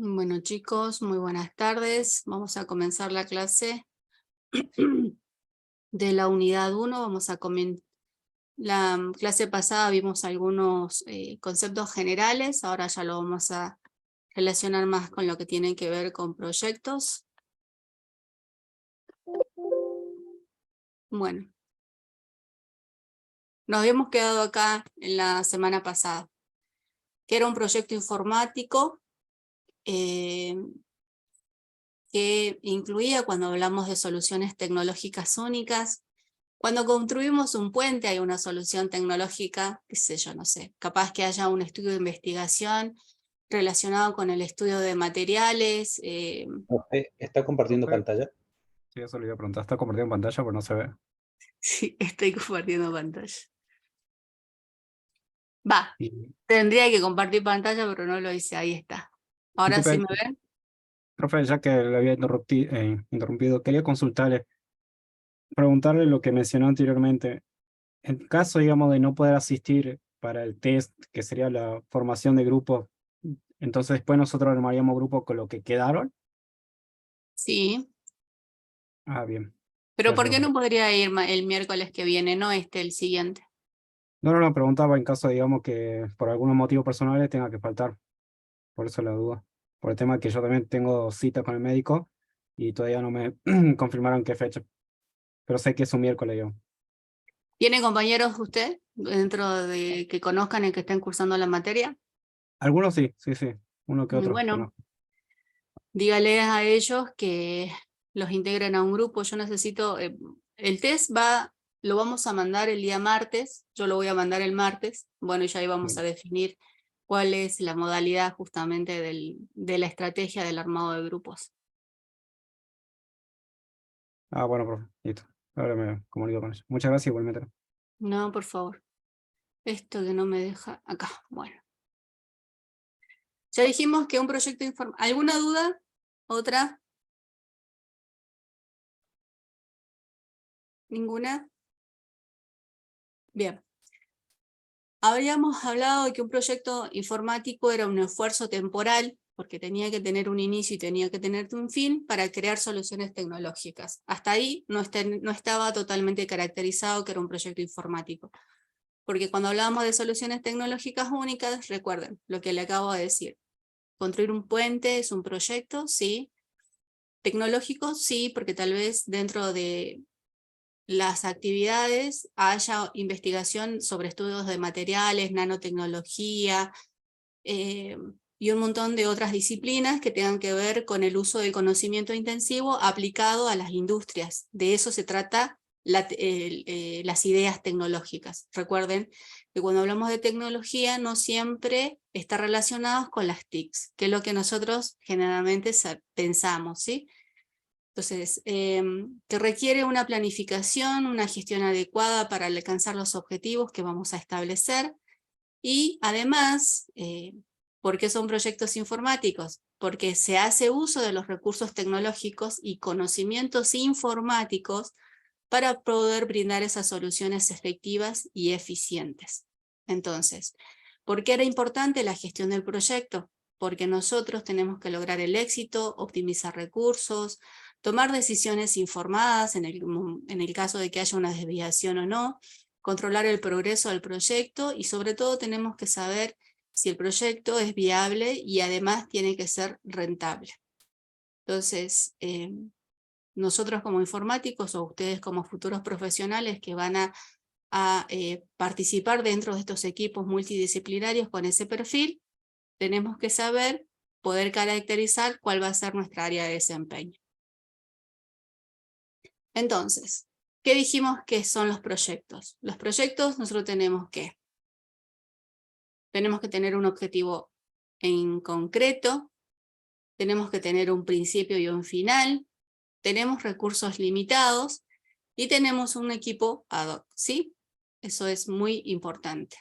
Bueno, chicos, muy buenas tardes. Vamos a comenzar la clase de la unidad 1. La clase pasada vimos algunos conceptos generales, ahora ya lo vamos a relacionar más con lo que tiene que ver con proyectos. Bueno, nos habíamos quedado acá en la semana pasada, que era un proyecto informático que incluía, cuando hablamos de soluciones tecnológicas únicas, cuando construimos un puente hay una solución tecnológica, qué sé yo, no sé, capaz que haya un estudio de investigación relacionado con el estudio de materiales. Profe, ¿está compartiendo Profe, pantalla? sí, eso le iba a preguntar. Está compartiendo pantalla, pero no se ve. Sí, estoy compartiendo pantalla. Va, Y, tendría que compartir pantalla, pero no lo hice, ahí está. Ahora sí disculpe, me ven. profe, ya que le había interrumpido, quería consultarle, preguntarle lo que mencionó anteriormente. En caso, digamos, de no poder asistir para el test, que sería la formación de grupos, entonces después nosotros armaríamos grupos con lo que quedaron. Sí, Ah, bien. pero Gracias, ¿por qué profe. no podría ir el miércoles que viene, no el siguiente? No, preguntaba en caso, digamos, que por algunos motivos personales tenga que faltar. Por eso la duda. Por el tema que yo también tengo cita con el médico y todavía no me confirmaron qué fecha. Pero sé que es un miércoles yo. ¿Tiene compañeros usted dentro de que conozcan y que estén cursando la materia? Algunos sí, sí, sí. Uno que otro Bueno, conozco. dígale a ellos que los integren a un grupo. Yo necesito, el test lo vamos a mandar el día martes, yo lo voy a mandar el martes. Bueno, y ya ahí vamos a Bien. definir cuál es la modalidad justamente de la estrategia del armado de grupos. Ah, bueno, profe. Listo. Ahora me comunico con ellos. Muchas gracias igualmente. No, por favor. Esto que no me deja acá. Bueno, ya dijimos que un proyecto informático. ¿Alguna duda? ¿Otra? ¿Ninguna? Bien. Habíamos hablado de que un proyecto informático era un esfuerzo temporal, porque tenía que tener un inicio y tenía que tener un fin para crear soluciones tecnológicas. Hasta ahí no estaba totalmente caracterizado que era un proyecto informático. Porque cuando hablábamos de soluciones tecnológicas únicas, recuerden lo que le acabo de decir. Construir un puente es un proyecto, sí. Tecnológico, sí, porque tal vez dentro de las actividades haya investigación sobre estudios de materiales, nanotecnología, y un montón de otras disciplinas que tengan que ver con el uso del conocimiento intensivo aplicado a las industrias. De eso se trata las ideas tecnológicas. Recuerden que cuando hablamos de tecnología no siempre está relacionado con las TICs, que es lo que nosotros generalmente pensamos, ¿sí? Entonces, que requiere una planificación, una gestión adecuada para alcanzar los objetivos que vamos a establecer. Y además, ¿por qué son proyectos informáticos? Porque se hace uso de los recursos tecnológicos y conocimientos informáticos para poder brindar esas soluciones efectivas y eficientes. Entonces, ¿por qué era importante la gestión del proyecto? Porque nosotros tenemos que lograr el éxito, optimizar recursos, tomar decisiones informadas en el caso de que haya una desviación o no, controlar el progreso del proyecto y sobre todo tenemos que saber si el proyecto es viable y además tiene que ser rentable. Entonces, nosotros como informáticos o ustedes como futuros profesionales que van a participar dentro de estos equipos multidisciplinarios con ese perfil, tenemos que saber, poder caracterizar cuál va a ser nuestra área de desempeño. Entonces, ¿qué dijimos que son los proyectos? Los proyectos nosotros tenemos que tener un objetivo en concreto, tenemos que tener un principio y un final, tenemos recursos limitados y tenemos un equipo ad hoc, ¿sí? Eso es muy importante.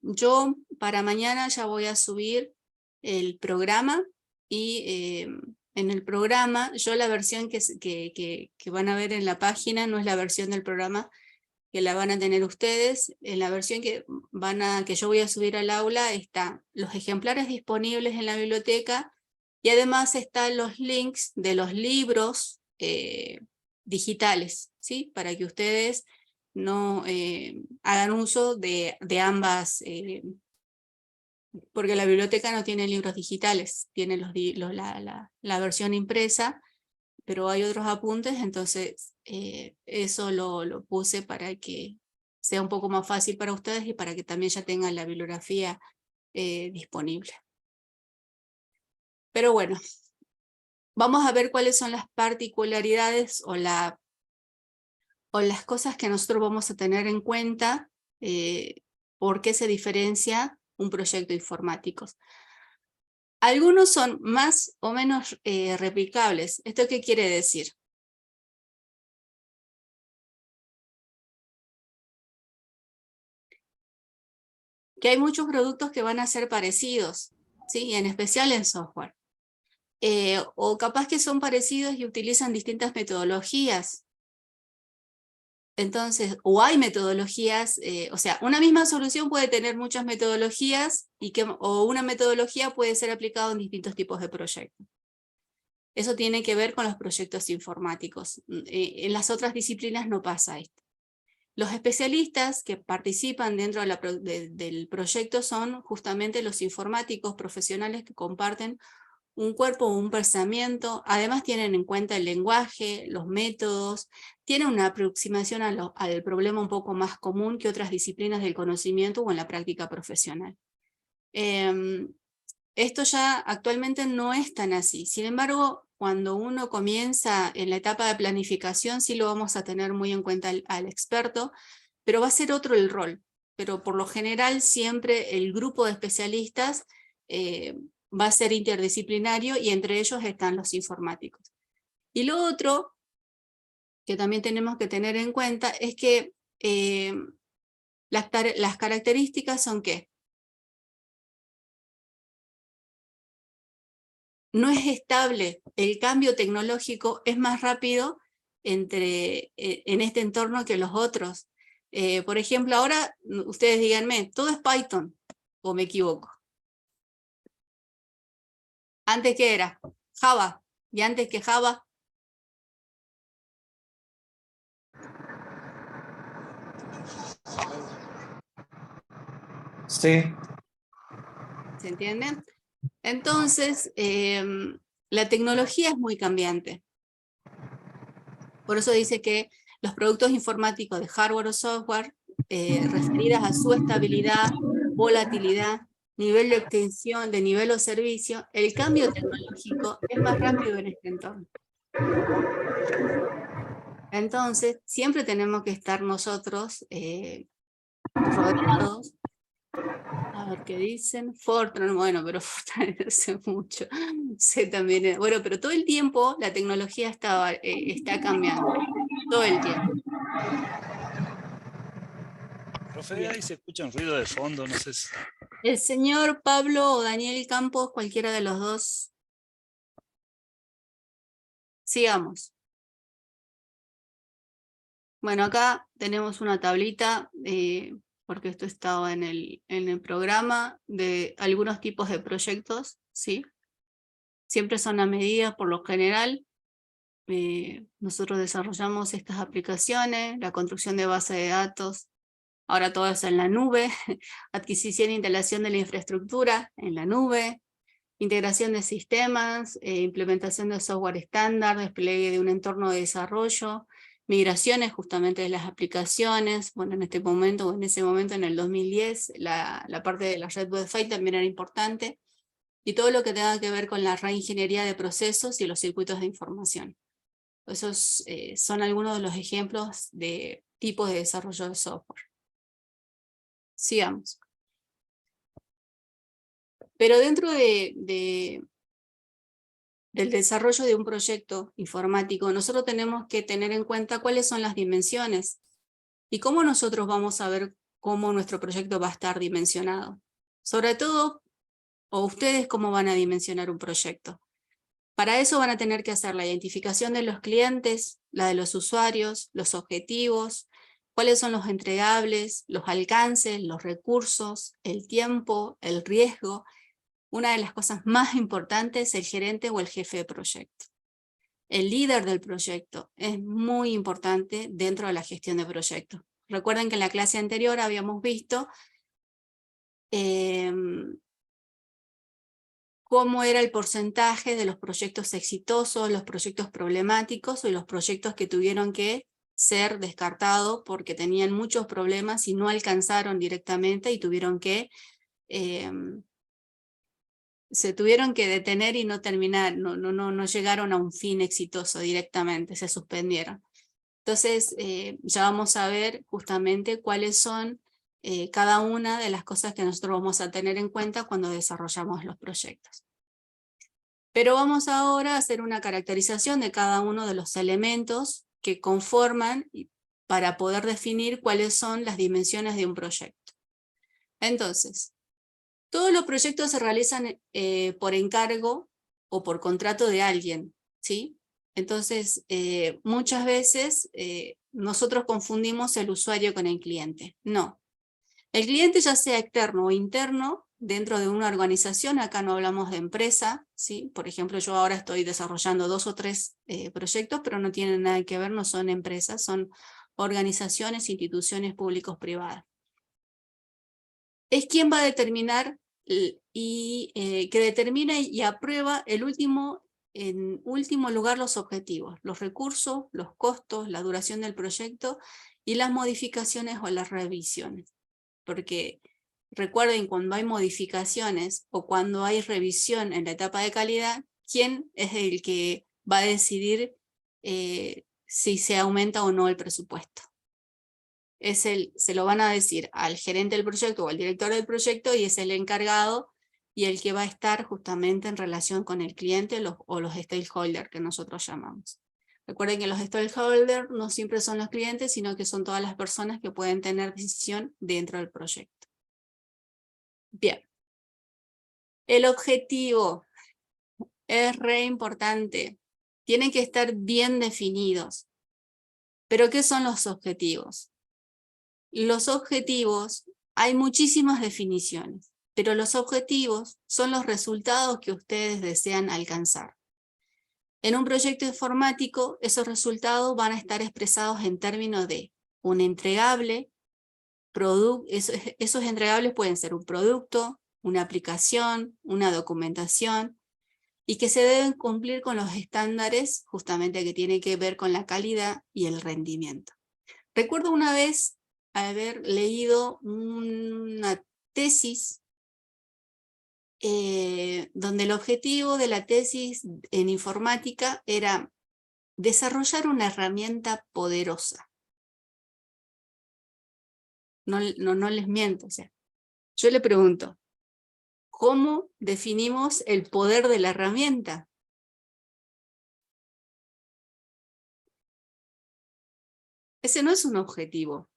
Yo para mañana ya voy a subir el programa y en el programa, yo la versión que van a ver en la página no es la versión del programa que la van a tener ustedes. En la versión que que yo voy a subir al aula, están los ejemplares disponibles en la biblioteca y además están los links de los libros digitales, ¿sí? Para que ustedes no hagan uso de ambas, porque la biblioteca no tiene libros digitales, tiene la versión impresa, pero hay otros apuntes, entonces eso lo puse para que sea un poco más fácil para ustedes y para que también ya tengan la bibliografía disponible. Pero bueno, vamos a ver cuáles son las particularidades o las cosas que nosotros vamos a tener en cuenta, por qué se diferencia un proyecto informático. Algunos son más o menos replicables. ¿Esto qué quiere decir? Que hay muchos productos que van a ser parecidos, ¿sí? En especial en software. O capaz que son parecidos y utilizan distintas metodologías. Entonces, o hay metodologías, o sea, una misma solución puede tener muchas metodologías o una metodología puede ser aplicada en distintos tipos de proyectos. Eso tiene que ver con los proyectos informáticos. En las otras disciplinas no pasa esto. Los especialistas que participan dentro del proyecto son justamente los informáticos profesionales que comparten un cuerpo o un pensamiento, además tienen en cuenta el lenguaje, los métodos, tienen una aproximación al problema un poco más común que otras disciplinas del conocimiento o en la práctica profesional. Esto ya actualmente no es tan así, sin embargo, cuando uno comienza en la etapa de planificación, sí lo vamos a tener muy en cuenta al experto, pero va a ser otro el rol. Pero por lo general siempre el grupo de especialistas va a ser interdisciplinario y entre ellos están los informáticos. Y lo otro que también tenemos que tener en cuenta es que las características son ¿qué? No es estable, el cambio tecnológico es más rápido en este entorno que los otros. Por ejemplo, ahora ustedes díganme, ¿todo es Python o me equivoco? ¿Antes qué era? Java. ¿Y antes que Java? Sí. ¿Se entiende? Entonces, la tecnología es muy cambiante. Por eso dice que los productos informáticos de hardware o software, referidas a su estabilidad, volatilidad, nivel de extensión, de nivel o servicio, el cambio tecnológico es más rápido en este entorno. Entonces, siempre tenemos que estar nosotros rodeados. A ver qué dicen. Fortran, bueno, pero Fortran hace mucho. Sé también, bueno, pero todo el tiempo la tecnología está cambiando. Todo el tiempo. Profe, ahí se escucha un ruido de fondo, no sé si... El señor Pablo o Daniel Campos, cualquiera de los dos. Sigamos. Bueno, acá tenemos una tablita, porque esto estaba en el programa, de algunos tipos de proyectos, ¿sí? Siempre son a medida por lo general. Nosotros desarrollamos estas aplicaciones, la construcción de base de datos, ahora todo es en la nube, adquisición e instalación de la infraestructura en la nube, integración de sistemas, implementación de software estándar, despliegue de un entorno de desarrollo, migraciones justamente de las aplicaciones. Bueno, en este momento, o en ese momento, en el 2010, la parte de la red Wi-Fi también era importante, y todo lo que tenga que ver con la reingeniería de procesos y los circuitos de información. Esos son algunos de los ejemplos de tipos de desarrollo de software. Sigamos. Pero dentro del desarrollo de un proyecto informático, nosotros tenemos que tener en cuenta cuáles son las dimensiones y cómo nosotros vamos a ver cómo nuestro proyecto va a estar dimensionado. Sobre todo, o ustedes cómo van a dimensionar un proyecto. Para eso van a tener que hacer la identificación de los clientes, la de los usuarios, los objetivos, cuáles son los entregables, los alcances, los recursos, el tiempo, el riesgo. Una de las cosas más importantes es el gerente o el jefe de proyecto. El líder del proyecto es muy importante dentro de la gestión de proyectos. Recuerden que en la clase anterior habíamos visto cómo era el porcentaje de los proyectos exitosos, los proyectos problemáticos y los proyectos que tuvieron que ser descartados porque tenían muchos problemas y no alcanzaron directamente y tuvieron que se tuvieron que detener y no terminar, no llegaron a un fin exitoso directamente, se suspendieron. Entonces ya vamos a ver justamente cuáles son cada una de las cosas que nosotros vamos a tener en cuenta cuando desarrollamos los proyectos. Pero vamos ahora a hacer una caracterización de cada uno de los elementos que conforman para poder definir cuáles son las dimensiones de un proyecto. Entonces, todos los proyectos se realizan por encargo o por contrato de alguien, ¿sí? Entonces, muchas veces nosotros confundimos el usuario con el cliente. No. El cliente, ya sea externo o interno, dentro de una organización, acá no hablamos de empresa, ¿sí? Por ejemplo, yo ahora estoy desarrollando 2 o 3 proyectos, pero no tienen nada que ver, no son empresas, son organizaciones, instituciones públicos privadas. Es quien va a determinar que determina y aprueba en último lugar los objetivos, los recursos, los costos, la duración del proyecto y las modificaciones o las revisiones. Porque recuerden, cuando hay modificaciones o cuando hay revisión en la etapa de calidad, ¿quién es el que va a decidir si se aumenta o no el presupuesto? Se lo van a decir al gerente del proyecto o al director del proyecto y es el encargado y el que va a estar justamente en relación con el cliente o los stakeholders que nosotros llamamos. Recuerden que los stakeholders no siempre son los clientes, sino que son todas las personas que pueden tener decisión dentro del proyecto. Bien. El objetivo es re importante. Tienen que estar bien definidos. ¿Pero qué son los objetivos? Los objetivos, hay muchísimas definiciones, pero los objetivos son los resultados que ustedes desean alcanzar. En un proyecto informático, esos resultados van a estar expresados en términos de un entregable, esos entregables pueden ser un producto, una aplicación, una documentación, y que se deben cumplir con los estándares justamente que tienen que ver con la calidad y el rendimiento. Recuerdo una vez haber leído una tesis donde el objetivo de la tesis en informática era desarrollar una herramienta poderosa. No les miento, o sea, yo le pregunto, ¿cómo definimos el poder de la herramienta? Ese no es un objetivo.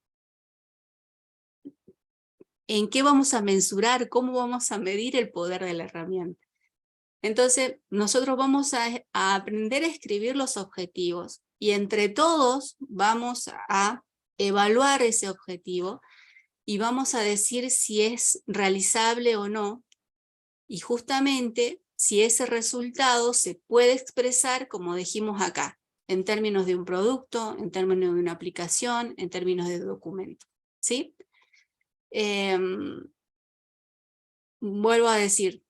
¿En qué vamos a mensurar? ¿Cómo vamos a medir el poder de la herramienta? Entonces, nosotros vamos a aprender a escribir los objetivos y entre todos vamos a evaluar ese objetivo y vamos a decir si es realizable o no, y justamente si ese resultado se puede expresar, como dijimos acá, en términos de un producto, en términos de una aplicación, en términos de documento, ¿sí? Vuelvo a decir,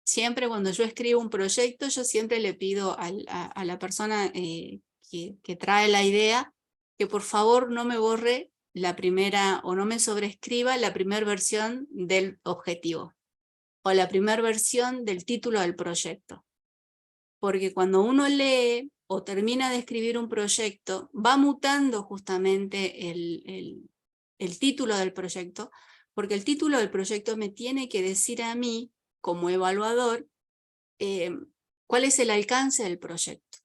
siempre cuando yo escribo un proyecto, yo siempre le pido a la persona que trae la idea, que por favor no me borre la primera, o no me sobrescriba la primera versión del objetivo, o la primera versión del título del proyecto. Porque cuando uno lee o termina de escribir un proyecto, va mutando justamente el título del proyecto, porque el título del proyecto me tiene que decir a mí, como evaluador, cuál es el alcance del proyecto.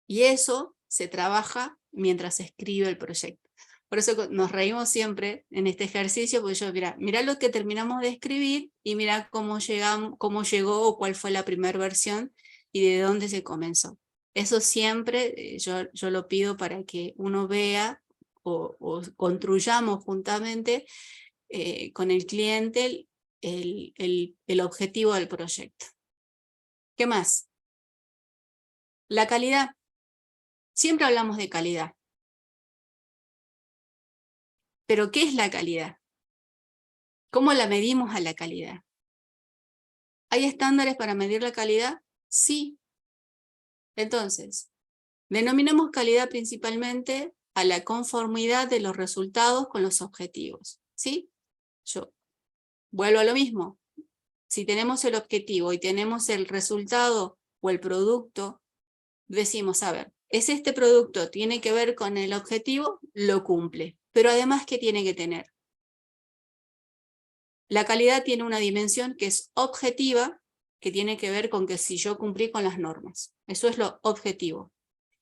Y eso se trabaja mientras se escribe el proyecto. Por eso nos reímos siempre en este ejercicio, porque yo, mirá lo que terminamos de escribir y mirá cómo llegó o cuál fue la primera versión y de dónde se comenzó. Eso siempre yo lo pido para que uno vea o construyamos juntamente con el cliente el objetivo del proyecto. ¿Qué más? La calidad. Siempre hablamos de calidad. Pero ¿qué es la calidad? ¿Cómo la medimos a la calidad? ¿Hay estándares para medir la calidad? Sí. Entonces, denominamos calidad principalmente a la conformidad de los resultados con los objetivos. ¿Sí? Yo vuelvo a lo mismo. Si tenemos el objetivo y tenemos el resultado o el producto, decimos, a ver, ¿es este producto tiene que ver con el objetivo? Lo cumple. Pero además, ¿qué tiene que tener? La calidad tiene una dimensión que es objetiva, que tiene que ver con que si yo cumplí con las normas. Eso es lo objetivo.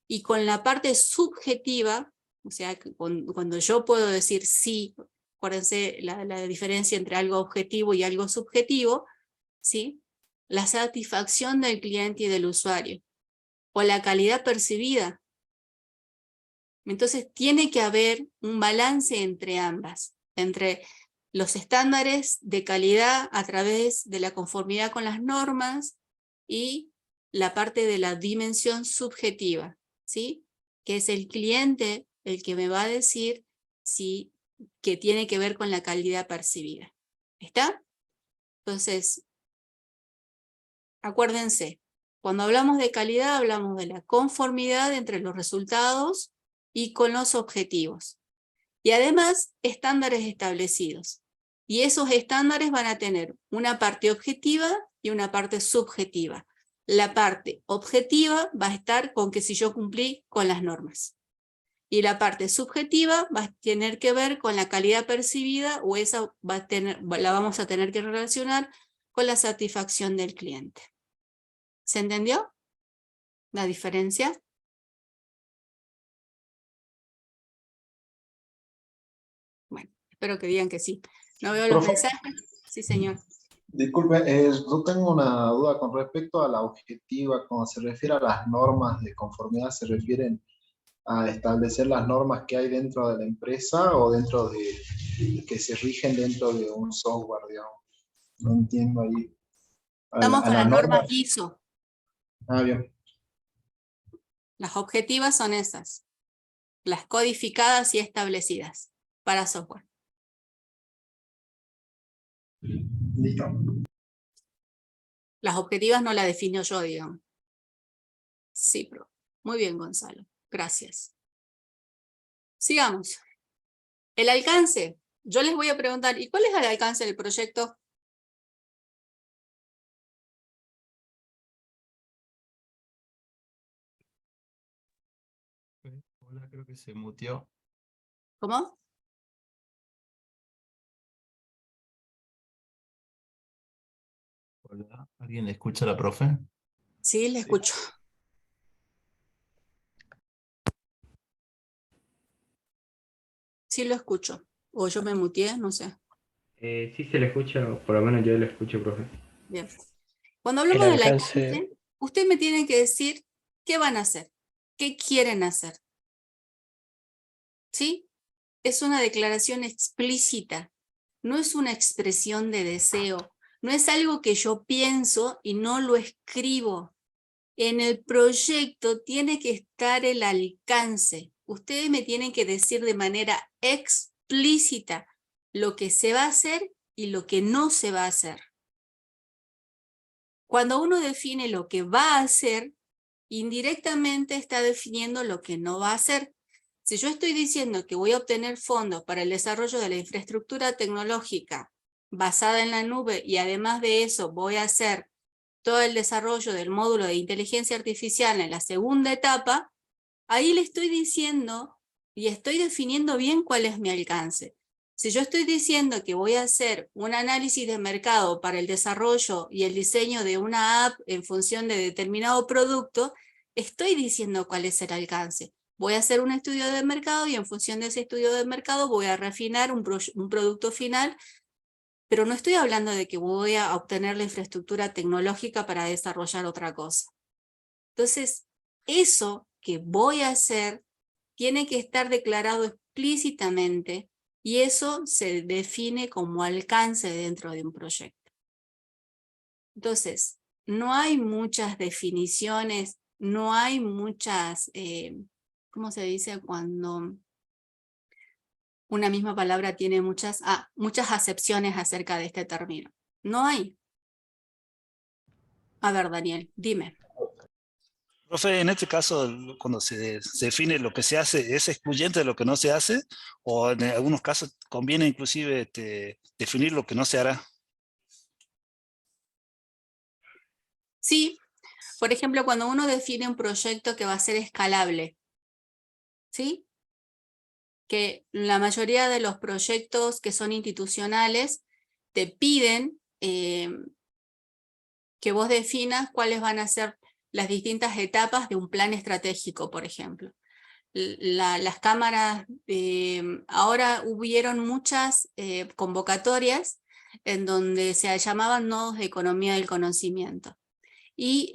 Y con la parte subjetiva, o sea, cuando yo puedo decir sí, acuérdense la diferencia entre algo objetivo y algo subjetivo, ¿sí? La satisfacción del cliente y del usuario, o la calidad percibida. Entonces tiene que haber un balance entre ambas, entre los estándares de calidad a través de la conformidad con las normas y la parte de la dimensión subjetiva, ¿sí? Que es el cliente el que me va a decir si que tiene que ver con la calidad percibida. ¿Está? Entonces, acuérdense, cuando hablamos de calidad hablamos de la conformidad entre los resultados y con los objetivos. Y además, estándares establecidos. Y esos estándares van a tener una parte objetiva y una parte subjetiva. La parte objetiva va a estar con que si yo cumplí con las normas. Y la parte subjetiva va a tener que ver con la calidad percibida, o esa la vamos a tener que relacionar con la satisfacción del cliente. ¿Se entendió la diferencia? Bueno, espero que digan que sí. No veo los mensajes. Sí, señor. Disculpe, yo tengo una duda con respecto a la objetiva. Cuando se refiere a las normas de conformidad, ¿se refieren a establecer las normas que hay dentro de la empresa o dentro de que se rigen dentro de un software, digamos? No entiendo ahí. Estamos con las normas ISO. Ah, bien. Las objetivas son esas, las codificadas y establecidas para software. Listo. Las objetivas no las defino yo, digamos. Sí, pero muy bien, Gonzalo. Gracias. Sigamos. El alcance. Yo les voy a preguntar, ¿y cuál es el alcance del proyecto? Hola, creo que se muteó. ¿Cómo? Hola, ¿alguien escucha a la profe? Sí, le escucho. Sí, lo escucho. O yo me muteé, no sé. Sí se le escucha, por lo menos yo le escucho, profe. Bien. Cuando hablamos del alcance, usted me tiene que decir qué van a hacer, qué quieren hacer. ¿Sí? Es una declaración explícita, no es una expresión de deseo, no es algo que yo pienso y no lo escribo. En el proyecto tiene que estar el alcance. Ustedes me tienen que decir de manera explícita lo que se va a hacer y lo que no se va a hacer. Cuando uno define lo que va a hacer, indirectamente está definiendo lo que no va a hacer. Si yo estoy diciendo que voy a obtener fondos para el desarrollo de la infraestructura tecnológica basada en la nube y además de eso voy a hacer todo el desarrollo del módulo de inteligencia artificial en la segunda etapa, ahí le estoy diciendo y estoy definiendo bien cuál es mi alcance. Si yo estoy diciendo que voy a hacer un análisis de mercado para el desarrollo y el diseño de una app en función de determinado producto, estoy diciendo cuál es el alcance. Voy a hacer un estudio de mercado y en función de ese estudio de mercado voy a refinar un producto final, pero no estoy hablando de que voy a obtener la infraestructura tecnológica para desarrollar otra cosa. Entonces, eso que voy a hacer tiene que estar declarado explícitamente y eso se define como alcance dentro de un proyecto. Entonces, no hay muchas definiciones, no hay muchas, ¿cómo se dice cuando una misma palabra tiene muchas acepciones acerca de este término? No hay. A ver, Daniel, dime. Profe, en este caso, cuando se define lo que se hace, ¿es excluyente de lo que no se hace? ¿O en algunos casos conviene inclusive definir lo que no se hará? Sí, por ejemplo, cuando uno define un proyecto que va a ser escalable, ¿sí? Que la mayoría de los proyectos que son institucionales te piden que vos definas cuáles van a ser las distintas etapas de un plan estratégico, por ejemplo. Las cámaras, ahora hubieron muchas convocatorias en donde se llamaban nodos de economía del conocimiento. Y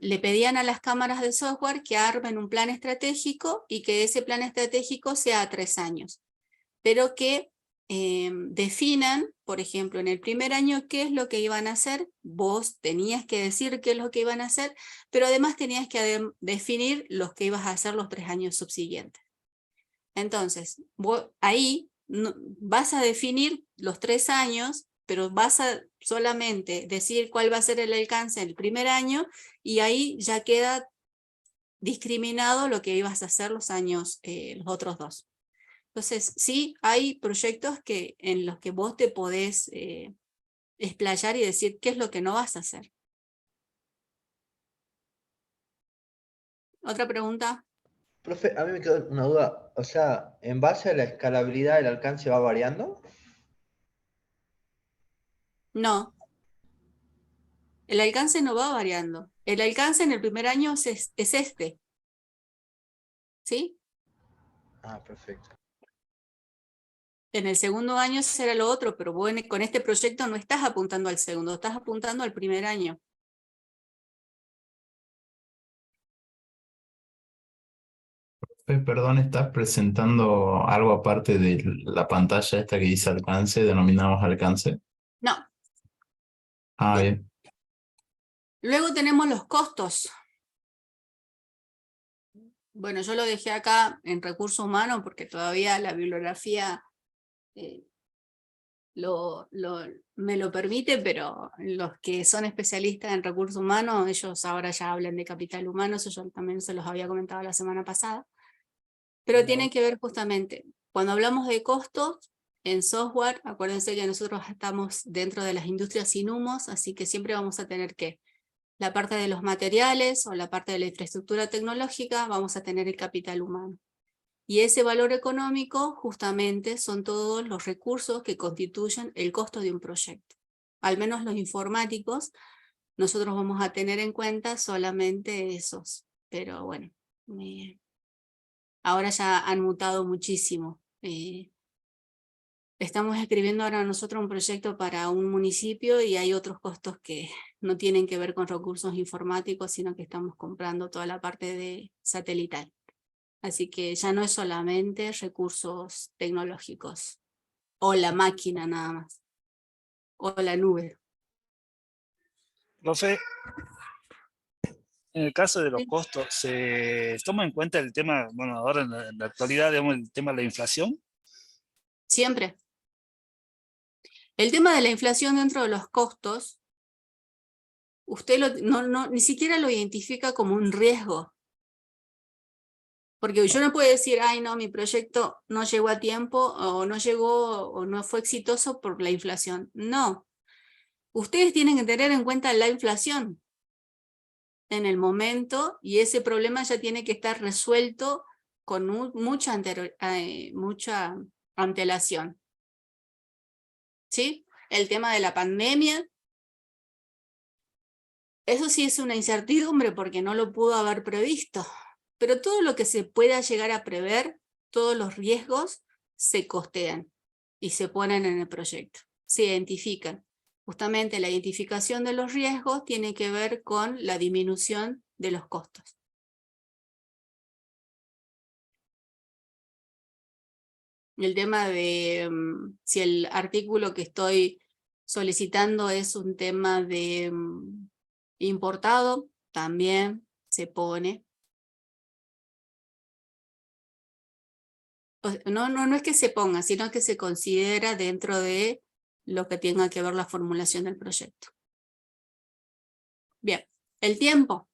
le pedían a las cámaras de software que armen un plan estratégico y que ese plan estratégico sea a 3 años. Pero que definan, por ejemplo, en el primer año qué es lo que iban a hacer, vos tenías que decir qué es lo que iban a hacer, pero además tenías que definir los que ibas a hacer los 3 años subsiguientes. Entonces, vos ahí vas a definir los 3 años, pero vas a solamente decir cuál va a ser el alcance del primer año y ahí ya queda discriminado lo que ibas a hacer los otros 2. Entonces, sí, hay proyectos en los que vos te podés explayar y decir qué es lo que no vas a hacer. ¿Otra pregunta? Profe, a mí me quedó una duda. O sea, ¿en base a la escalabilidad el alcance va variando? No, el alcance no va variando. El alcance en el primer año es este. ¿Sí? Ah, perfecto. En el segundo año será lo otro, pero vos con este proyecto no estás apuntando al segundo, estás apuntando al primer año. Perdón, ¿estás presentando algo aparte de la pantalla esta que dice alcance, denominamos alcance? No. Ah, bien. Luego tenemos los costos. Bueno, yo lo dejé acá en recursos humanos porque todavía la bibliografía me lo permite, pero los que son especialistas en recursos humanos, ellos ahora ya hablan de capital humano, eso yo también se los había comentado la semana pasada. Pero tienen que ver justamente, cuando hablamos de costos en software, acuérdense que nosotros estamos dentro de las industrias sin humos, así que siempre vamos a tener que la parte de los materiales o la parte de la infraestructura tecnológica, vamos a tener el capital humano. Y ese valor económico justamente son todos los recursos que constituyen el costo de un proyecto. Al menos los informáticos, nosotros vamos a tener en cuenta solamente esos. Pero bueno, ahora ya han mutado muchísimo. Estamos escribiendo ahora nosotros un proyecto para un municipio y hay otros costos que no tienen que ver con recursos informáticos, sino que estamos comprando toda la parte de satelital. Así que ya no es solamente recursos tecnológicos, o la máquina nada más, o la nube. Profe, en el caso de los Sí. costos, ¿se toma en cuenta el tema, bueno, ahora en la actualidad, digamos, el tema de la inflación? Siempre. El tema de la inflación dentro de los costos, usted ni siquiera lo identifica como un riesgo. Porque yo no puedo decir, ay no, mi proyecto no llegó a tiempo, o no llegó, o no fue exitoso por la inflación. No. Ustedes tienen que tener en cuenta la inflación en el momento, y ese problema ya tiene que estar resuelto con mucha antelación. ¿Sí? El tema de la pandemia, eso sí es una incertidumbre porque no lo pudo haber previsto, pero todo lo que se pueda llegar a prever, todos los riesgos se costean y se ponen en el proyecto, se identifican. Justamente la identificación de los riesgos tiene que ver con la disminución de los costos. El tema de si el artículo que estoy solicitando es un tema de importado, también se pone. No es que se ponga, sino que se considera dentro de lo que tenga que ver la formulación del proyecto. Bien, el tiempo.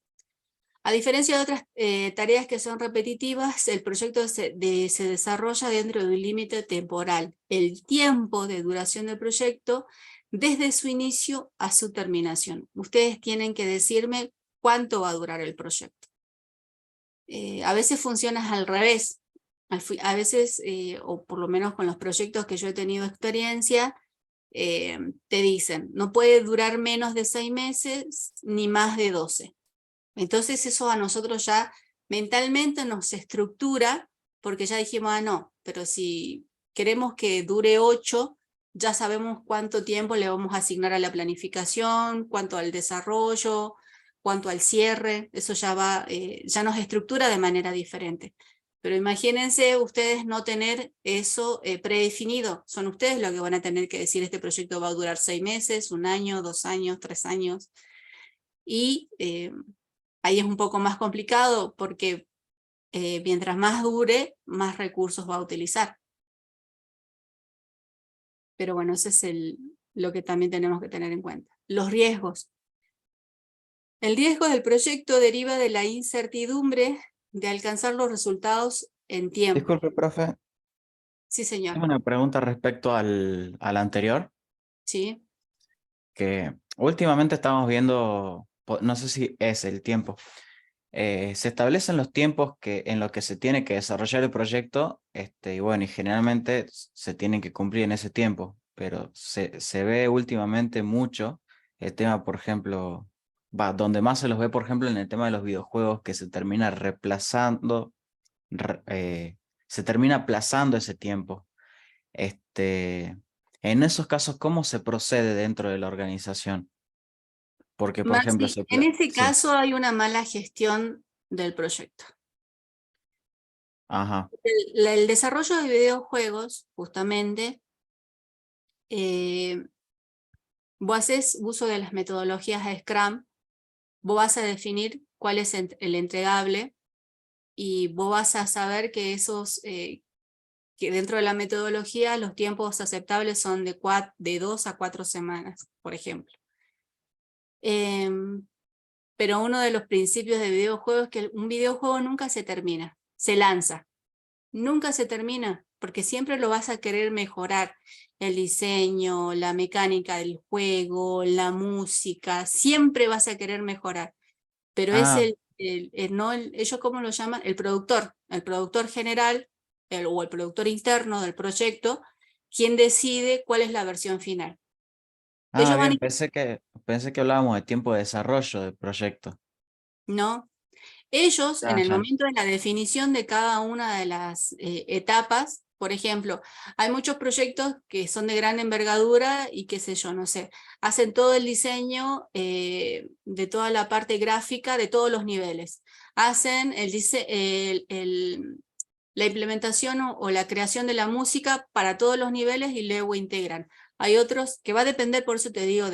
A diferencia de otras tareas que son repetitivas, el proyecto se desarrolla dentro de un límite temporal. El tiempo de duración del proyecto desde su inicio a su terminación. Ustedes tienen que decirme cuánto va a durar el proyecto. A veces funciona al revés. A veces, o por lo menos con los proyectos que yo he tenido experiencia, te dicen, no puede durar menos de 6 meses ni más de 12. Entonces eso a nosotros ya mentalmente nos estructura, porque ya dijimos, no, pero si queremos que dure 8, ya sabemos cuánto tiempo le vamos a asignar a la planificación, cuánto al desarrollo, cuánto al cierre, eso ya nos estructura de manera diferente. Pero imagínense ustedes no tener eso predefinido, son ustedes los que van a tener que decir este proyecto va a durar 6 meses, 1 año, 2 años, 3 años, y ahí es un poco más complicado porque mientras más dure, más recursos va a utilizar. Pero bueno, ese es lo que también tenemos que tener en cuenta. Los riesgos. El riesgo del proyecto deriva de la incertidumbre de alcanzar los resultados en tiempo. Disculpe, profe. Sí, señor. Tengo una pregunta respecto al anterior, Sí. que últimamente estamos viendo, no sé si es el tiempo, se establecen los tiempos en los que se tiene que desarrollar el proyecto, y bueno, y generalmente se tienen que cumplir en ese tiempo, pero se ve últimamente mucho el tema, por ejemplo, donde más se los ve, por ejemplo, en el tema de los videojuegos, que se termina reemplazando, se termina aplazando ese tiempo. En esos casos, ¿cómo se procede dentro de la organización? Porque, por ejemplo, Maxi, en ese sí. caso hay una mala gestión del proyecto. Ajá. El desarrollo de videojuegos, justamente, vos haces uso de las metodologías de Scrum, vos vas a definir cuál es el entregable y vos vas a saber que que dentro de la metodología los tiempos aceptables son de 2 a 4 semanas, por ejemplo. Pero uno de los principios de videojuegos es que un videojuego nunca se termina, se lanza. Nunca se termina, porque siempre lo vas a querer mejorar. El diseño, la mecánica del juego, la música, siempre vas a querer mejorar. Pero es ellos ¿cómo lo llaman? El productor general, o el productor interno del proyecto, quien decide cuál es la versión final. Ellos van Bien, pensé que hablábamos de tiempo de desarrollo del proyecto. ¿no? Ellos, en el Ya. momento de la definición de cada una de las etapas, por ejemplo, hay muchos proyectos que son de gran envergadura y qué sé yo, no sé, hacen todo el diseño de toda la parte gráfica de todos los niveles. Hacen la implementación o la creación de la música para todos los niveles y luego integran. Hay otros que va a depender, por eso te digo,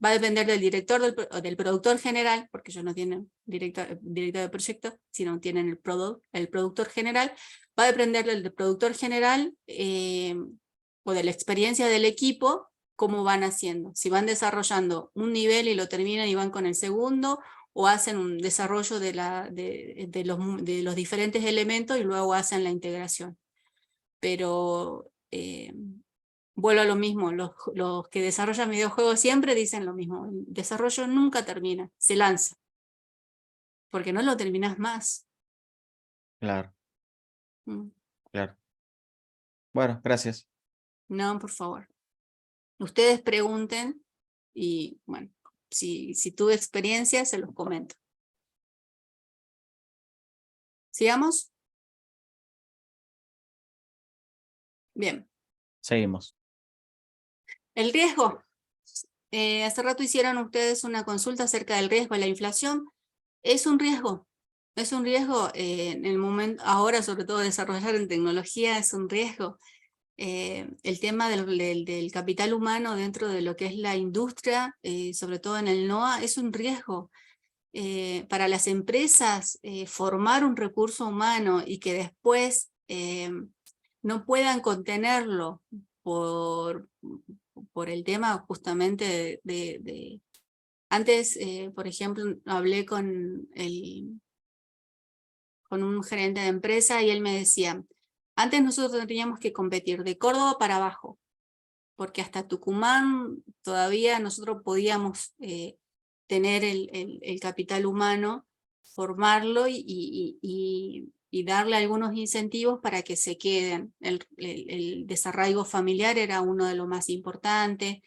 va a depender del director del productor general, porque ellos no tienen director de proyecto, sino tienen el productor general, va a depender del productor general o de la experiencia del equipo, cómo van haciendo. Si van desarrollando un nivel y lo terminan y van con el segundo, o hacen un desarrollo de los diferentes elementos y luego hacen la integración. Pero vuelvo a lo mismo, los que desarrollan videojuegos siempre dicen lo mismo, el desarrollo nunca termina, se lanza, porque no lo terminas más. Claro, claro. Bueno, gracias. No, por favor. Ustedes pregunten y bueno, si tuve experiencia se los comento. ¿Sigamos? Bien. Seguimos. El riesgo. Hace rato hicieron ustedes una consulta acerca del riesgo de la inflación. Es un riesgo. Es un riesgo en el momento, ahora sobre todo desarrollar en tecnología es un riesgo. El tema del capital humano dentro de lo que es la industria, sobre todo en el NOA, es un riesgo. Para las empresas, formar un recurso humano y que después no puedan contenerlo por el tema justamente Antes, por ejemplo, hablé con un gerente de empresa y él me decía, antes nosotros teníamos que competir de Córdoba para abajo, porque hasta Tucumán todavía nosotros podíamos tener el capital humano, formarlo y darle algunos incentivos para que se queden. El desarraigo familiar era uno de los más importantes,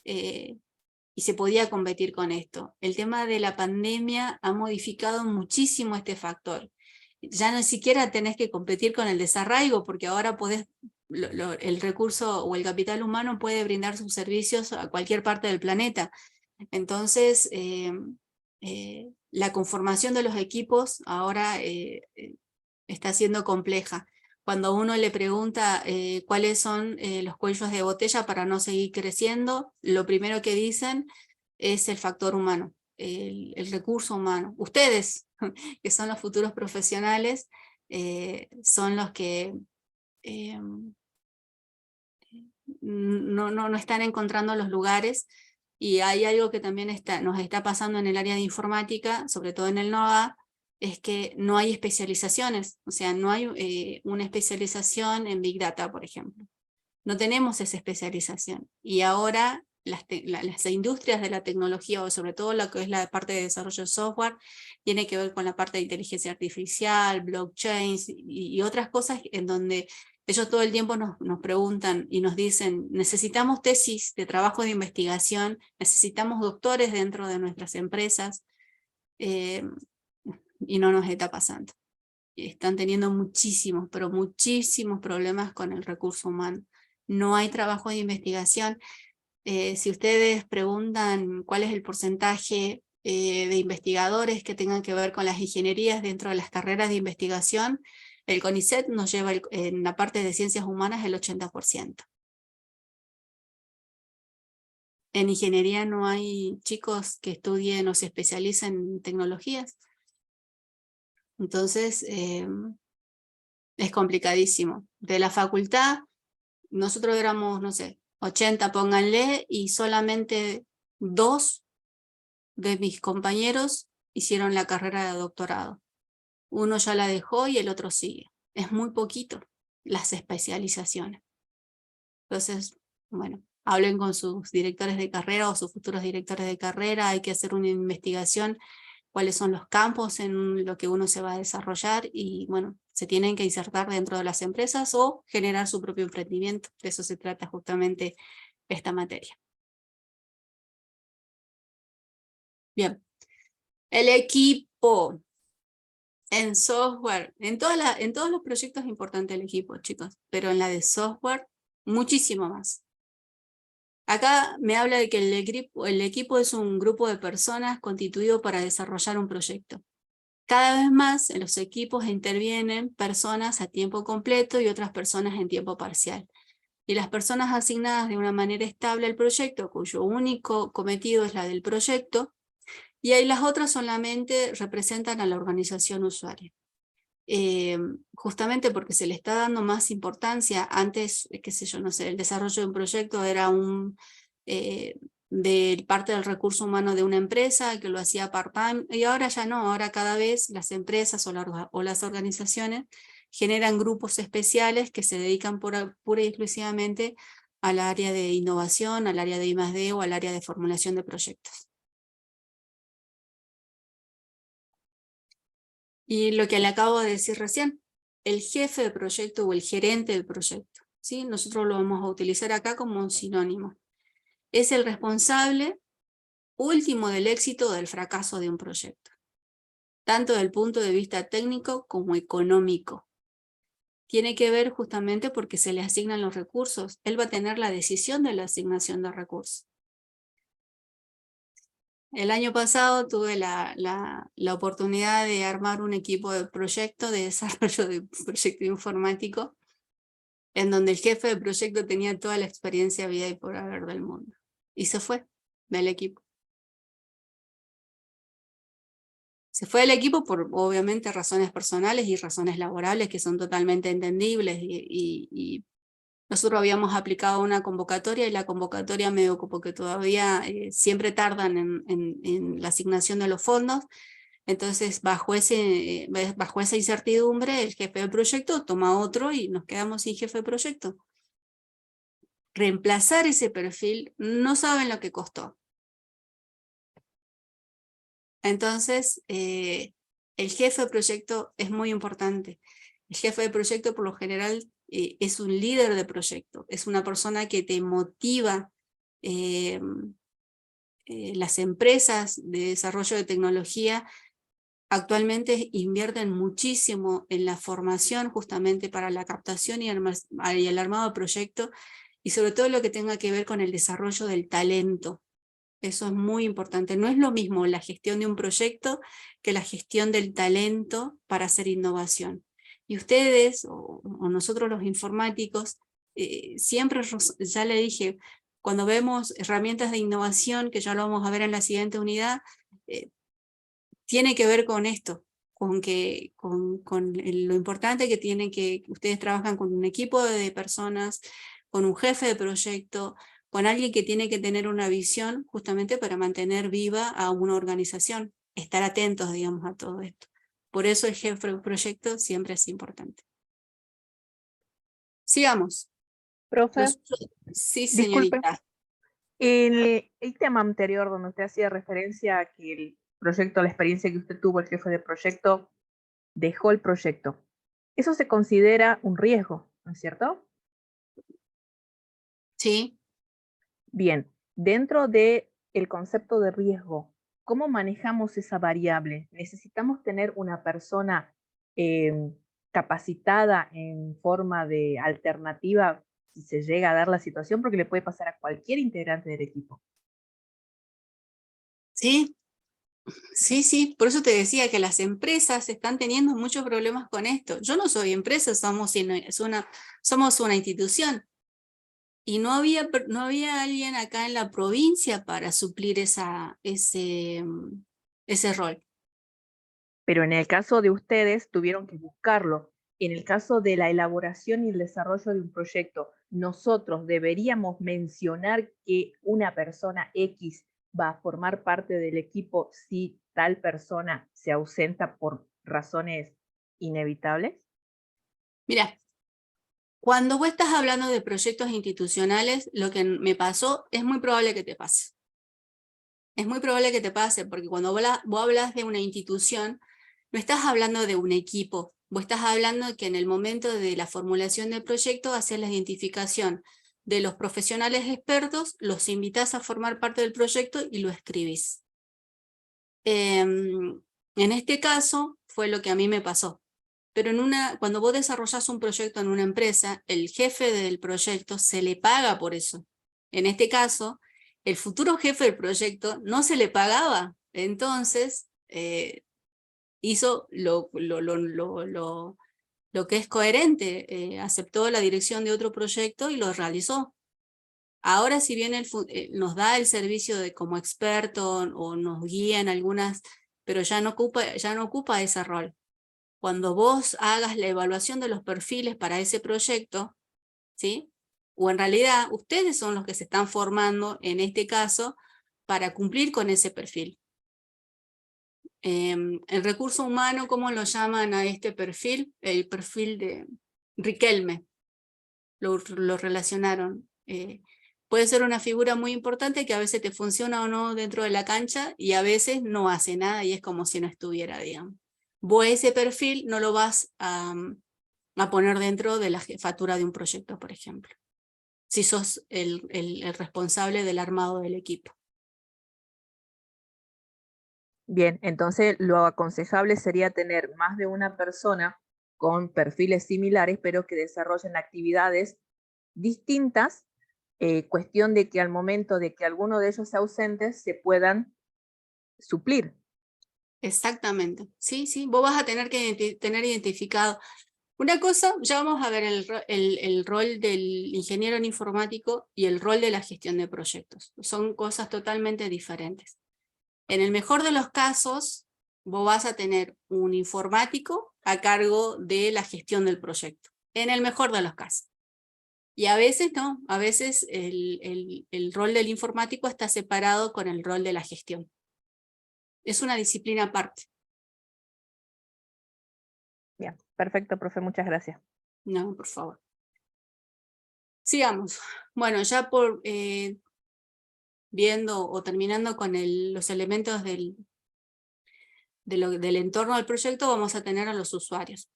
y se podía competir con esto. El tema de la pandemia ha modificado muchísimo este factor. Ya no siquiera tenés que competir con el desarraigo, porque ahora podés, el recurso o el capital humano puede brindar sus servicios a cualquier parte del planeta. Entonces, la conformación de los equipos ahora está siendo compleja. Cuando uno le pregunta cuáles son los cuellos de botella para no seguir creciendo, lo primero que dicen es el factor humano, el recurso humano. Ustedes, que son los futuros profesionales, son los que no están encontrando los lugares, y hay algo que también nos está pasando en el área de informática, sobre todo en el NOA, es que no hay especializaciones, o sea, no hay una especialización en Big Data, por ejemplo. No tenemos esa especialización. Y ahora las industrias de la tecnología, o sobre todo lo que es la parte de desarrollo de software, tiene que ver con la parte de inteligencia artificial, blockchain y otras cosas en donde ellos todo el tiempo nos preguntan y nos dicen, necesitamos tesis de trabajo de investigación, necesitamos doctores dentro de nuestras empresas, y no nos está pasando. Están teniendo muchísimos, pero muchísimos problemas con el recurso humano. No hay trabajo de investigación. Si ustedes preguntan cuál es el porcentaje de investigadores que tengan que ver con las ingenierías dentro de las carreras de investigación, el CONICET nos lleva en la parte de ciencias humanas el 80%. En ingeniería no hay chicos que estudien o se especialicen en tecnologías. Entonces, es complicadísimo. De la facultad, nosotros éramos, no sé, 80, pónganle, y solamente 2 de mis compañeros hicieron la carrera de doctorado. Uno ya la dejó y el otro sigue. Es muy poquito las especializaciones. Entonces, bueno, hablen con sus directores de carrera o sus futuros directores de carrera, hay que hacer una investigación, cuáles son los campos en lo que uno se va a desarrollar y bueno, se tienen que insertar dentro de las empresas o generar su propio emprendimiento. De eso se trata justamente esta materia. Bien, el equipo en software, en todos los proyectos es importante el equipo, chicos, pero en la de software muchísimo más. Acá me habla de que el equipo es un grupo de personas constituido para desarrollar un proyecto. Cada vez más en los equipos intervienen personas a tiempo completo y otras personas en tiempo parcial. Y las personas asignadas de una manera estable al proyecto, cuyo único cometido es la del proyecto, y ahí las otras solamente representan a la organización usuaria. Justamente porque se le está dando más importancia. Antes, qué sé yo, no sé, el desarrollo de un proyecto era de parte del recurso humano de una empresa que lo hacía part-time, y ahora ya no, ahora cada vez las empresas o las organizaciones generan grupos especiales que se dedican pura y exclusivamente al área de innovación, al área de I+D o al área de formulación de proyectos. Y lo que le acabo de decir recién, el jefe de proyecto o el gerente del proyecto, ¿sí? Nosotros lo vamos a utilizar acá como un sinónimo. Es el responsable último del éxito o del fracaso de un proyecto, tanto desde el punto de vista técnico como económico. Tiene que ver justamente porque se le asignan los recursos. Él va a tener la decisión de la asignación de recursos. El año pasado tuve la oportunidad de armar un equipo de proyecto, de desarrollo de proyecto informático, en donde el jefe de proyecto tenía toda la experiencia vida y por haber del mundo. Y se fue del equipo. Se fue del equipo por, obviamente, razones personales y razones laborables que son totalmente entendibles. Y nosotros habíamos aplicado una convocatoria y la convocatoria medio como que todavía siempre tardan en la asignación de los fondos. Entonces, bajo esa incertidumbre, el jefe de proyecto toma otro y nos quedamos sin jefe de proyecto. Reemplazar ese perfil, no saben lo que costó. Entonces, el jefe de proyecto es muy importante. El jefe de proyecto, por lo general, es un líder de proyecto, es una persona que te motiva. Las empresas de desarrollo de tecnología actualmente invierten muchísimo en la formación justamente para la captación y el armado de proyectos, y sobre todo lo que tenga que ver con el desarrollo del talento. Eso es muy importante. No es lo mismo la gestión de un proyecto que la gestión del talento para hacer innovación. Y ustedes, o nosotros los informáticos, siempre, ya le dije, cuando vemos herramientas de innovación, que ya lo vamos a ver en la siguiente unidad, tiene que ver con esto, con lo importante que tiene que ustedes trabajan con un equipo de personas, con un jefe de proyecto, con alguien que tiene que tener una visión justamente para mantener viva a una organización, estar atentos, digamos, a todo esto. Por eso el jefe de proyecto siempre es importante. Sigamos. Profe, Sí, disculpe. señorita. En el tema anterior donde usted hacía referencia a que el proyecto, la experiencia que usted tuvo, el jefe de proyecto, dejó el proyecto. Eso se considera un riesgo, ¿no es cierto? Sí. Bien, dentro del concepto de riesgo, ¿cómo manejamos esa variable? ¿Necesitamos tener una persona capacitada en forma de alternativa si se llega a dar la situación? Porque le puede pasar a cualquier integrante del equipo. Sí, sí, por eso te decía que las empresas están teniendo muchos problemas con esto. Yo no soy empresa, somos una institución. Y no había alguien acá en la provincia para suplir ese rol. Pero en el caso de ustedes tuvieron que buscarlo. En el caso de la elaboración y el desarrollo de un proyecto, nosotros deberíamos mencionar que una persona X va a formar parte del equipo si tal persona se ausenta por razones inevitables. Mira, cuando vos estás hablando de proyectos institucionales, lo que me pasó es muy probable que te pase. Es muy probable que te pase, porque cuando vos hablas de una institución, no estás hablando de un equipo, vos estás hablando de que en el momento de la formulación del proyecto haces la identificación de los profesionales expertos, los invitás a formar parte del proyecto y lo escribís. En este caso fue lo que a mí me pasó. Pero cuando vos desarrollás un proyecto en una empresa, el jefe del proyecto se le paga por eso. En este caso, el futuro jefe del proyecto no se le pagaba. Entonces, hizo lo que es coherente. Aceptó la dirección de otro proyecto y lo realizó. Ahora, si bien nos da el servicio como experto o nos guía en algunas, pero ya no ocupa ese rol. Cuando vos hagas la evaluación de los perfiles para ese proyecto, ¿sí? O en realidad ustedes son los que se están formando, en este caso, para cumplir con ese perfil. El recurso humano, ¿cómo lo llaman a este perfil? El perfil de Riquelme, lo relacionaron. Puede ser una figura muy importante que a veces te funciona o no dentro de la cancha y a veces no hace nada y es como si no estuviera, digamos. Vos ese perfil no lo vas a poner dentro de la jefatura de un proyecto, por ejemplo, si sos el responsable del armado del equipo. Bien, entonces lo aconsejable sería tener más de una persona con perfiles similares, pero que desarrollen actividades distintas, cuestión de que al momento de que alguno de ellos se ausente, se puedan suplir. Exactamente, sí, sí, vos vas a tener que tener identificado. Una cosa, ya vamos a ver el rol del ingeniero en informático y el rol de la gestión de proyectos. Son cosas totalmente diferentes. En el mejor de los casos, vos vas a tener un informático a cargo de la gestión del proyecto. En el mejor de los casos. Y a veces no, a veces el rol del informático está separado con el rol de la gestión. Es una disciplina aparte. Bien, perfecto, profe, muchas gracias. No, por favor. Sigamos. Bueno, ya por viendo o terminando con los elementos del entorno del proyecto, vamos a tener a los usuarios,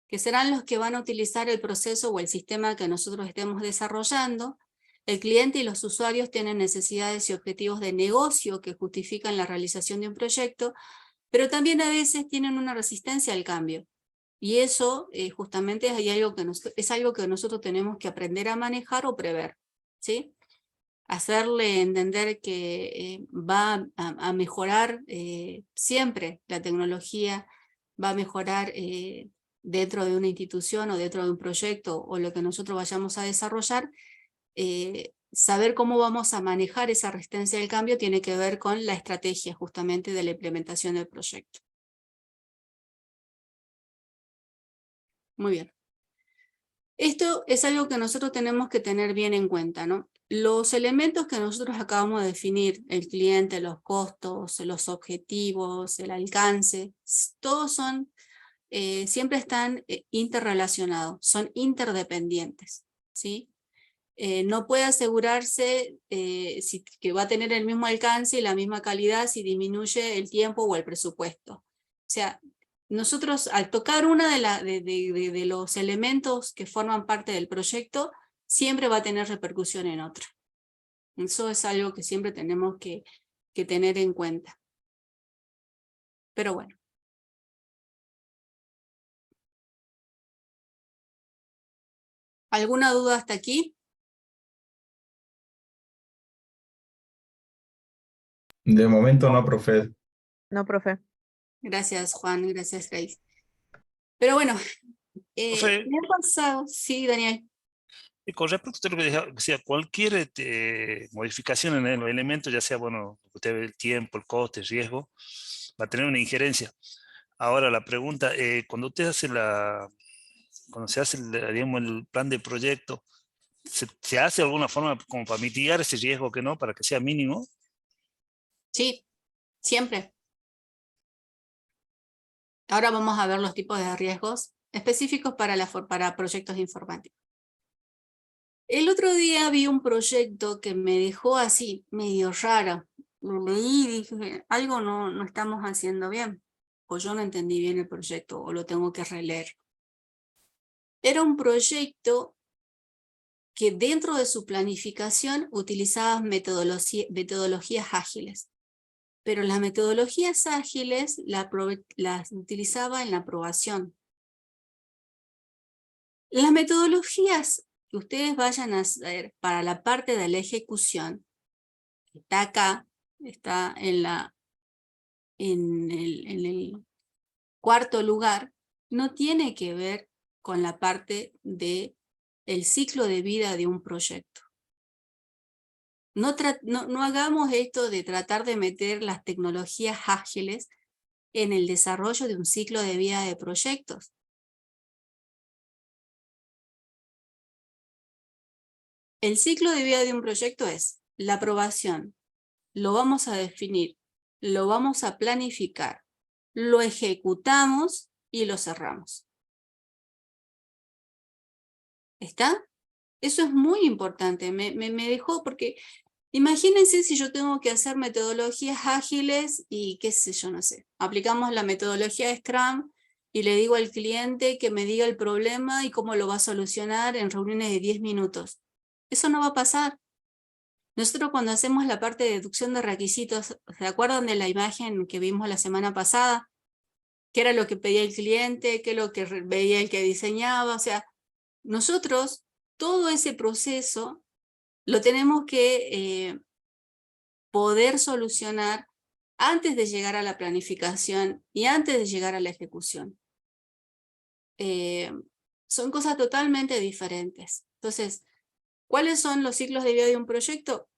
que serán los que van a utilizar el proceso o el sistema que nosotros estemos desarrollando. El cliente y los usuarios tienen necesidades y objetivos de negocio que justifican la realización de un proyecto, pero también a veces tienen una resistencia al cambio. Y eso justamente es algo que nosotros tenemos que aprender a manejar o prever, ¿sí? Hacerle entender que va a mejorar siempre la tecnología, va a mejorar dentro de una institución o dentro de un proyecto o lo que nosotros vayamos a desarrollar. Saber cómo vamos a manejar esa resistencia al cambio tiene que ver con la estrategia justamente de la implementación del proyecto. Muy bien. Esto es algo que nosotros tenemos que tener bien en cuenta, ¿no? Los elementos que nosotros acabamos de definir, el cliente, los costos, los objetivos, el alcance, todos son, siempre están interrelacionados, son interdependientes, ¿sí? No puede asegurarse que va a tener el mismo alcance y la misma calidad si disminuye el tiempo o el presupuesto. O sea, nosotros al tocar una de los elementos que forman parte del proyecto, siempre va a tener repercusión en otra. Eso es algo que siempre tenemos que tener en cuenta. Pero bueno. ¿Alguna duda hasta aquí? De momento no, profe. No, profe. Gracias, Juan. Gracias, Grace. Pero bueno, Profe, me ha pasado. Sí, Daniel. y con respecto a lo que decía, cualquier modificación en el elemento, ya sea, bueno, usted ve el tiempo, el coste, el riesgo, va a tener una injerencia. Ahora la pregunta, cuando usted hace cuando se hace digamos, el plan de proyecto, ¿se hace de alguna forma como para mitigar ese riesgo que no, para que sea mínimo? Sí, siempre. Ahora vamos a ver los tipos de riesgos específicos para proyectos informáticos. El otro día vi un proyecto que me dejó así, medio raro. Lo leí y dije, algo no estamos haciendo bien. O yo no entendí bien el proyecto, o lo tengo que releer. Era un proyecto que dentro de su planificación utilizaba metodologías ágiles. Pero las metodologías ágiles las utilizaba en la aprobación. Las metodologías que ustedes vayan a hacer para la parte de la ejecución, está acá, está en el cuarto lugar, no tiene que ver con la parte del ciclo de vida de un proyecto. No hagamos esto de tratar de meter las tecnologías ágiles en el desarrollo de un ciclo de vida de proyectos. El ciclo de vida de un proyecto es la aprobación, lo vamos a definir, lo vamos a planificar, lo ejecutamos y lo cerramos. ¿Está? Eso es muy importante, me dejó porque imagínense si yo tengo que hacer metodologías ágiles y qué sé yo, no sé. Aplicamos la metodología de Scrum y le digo al cliente que me diga el problema y cómo lo va a solucionar en reuniones de 10 minutos. Eso no va a pasar. Nosotros cuando hacemos la parte de deducción de requisitos, ¿se acuerdan de la imagen que vimos la semana pasada? ¿Qué era lo que pedía el cliente? ¿Qué es lo que veía el que diseñaba? O sea, nosotros todo ese proceso lo tenemos que poder solucionar antes de llegar a la planificación y antes de llegar a la ejecución. Son cosas totalmente diferentes. Entonces, ¿cuáles son los ciclos de vida de un proyecto?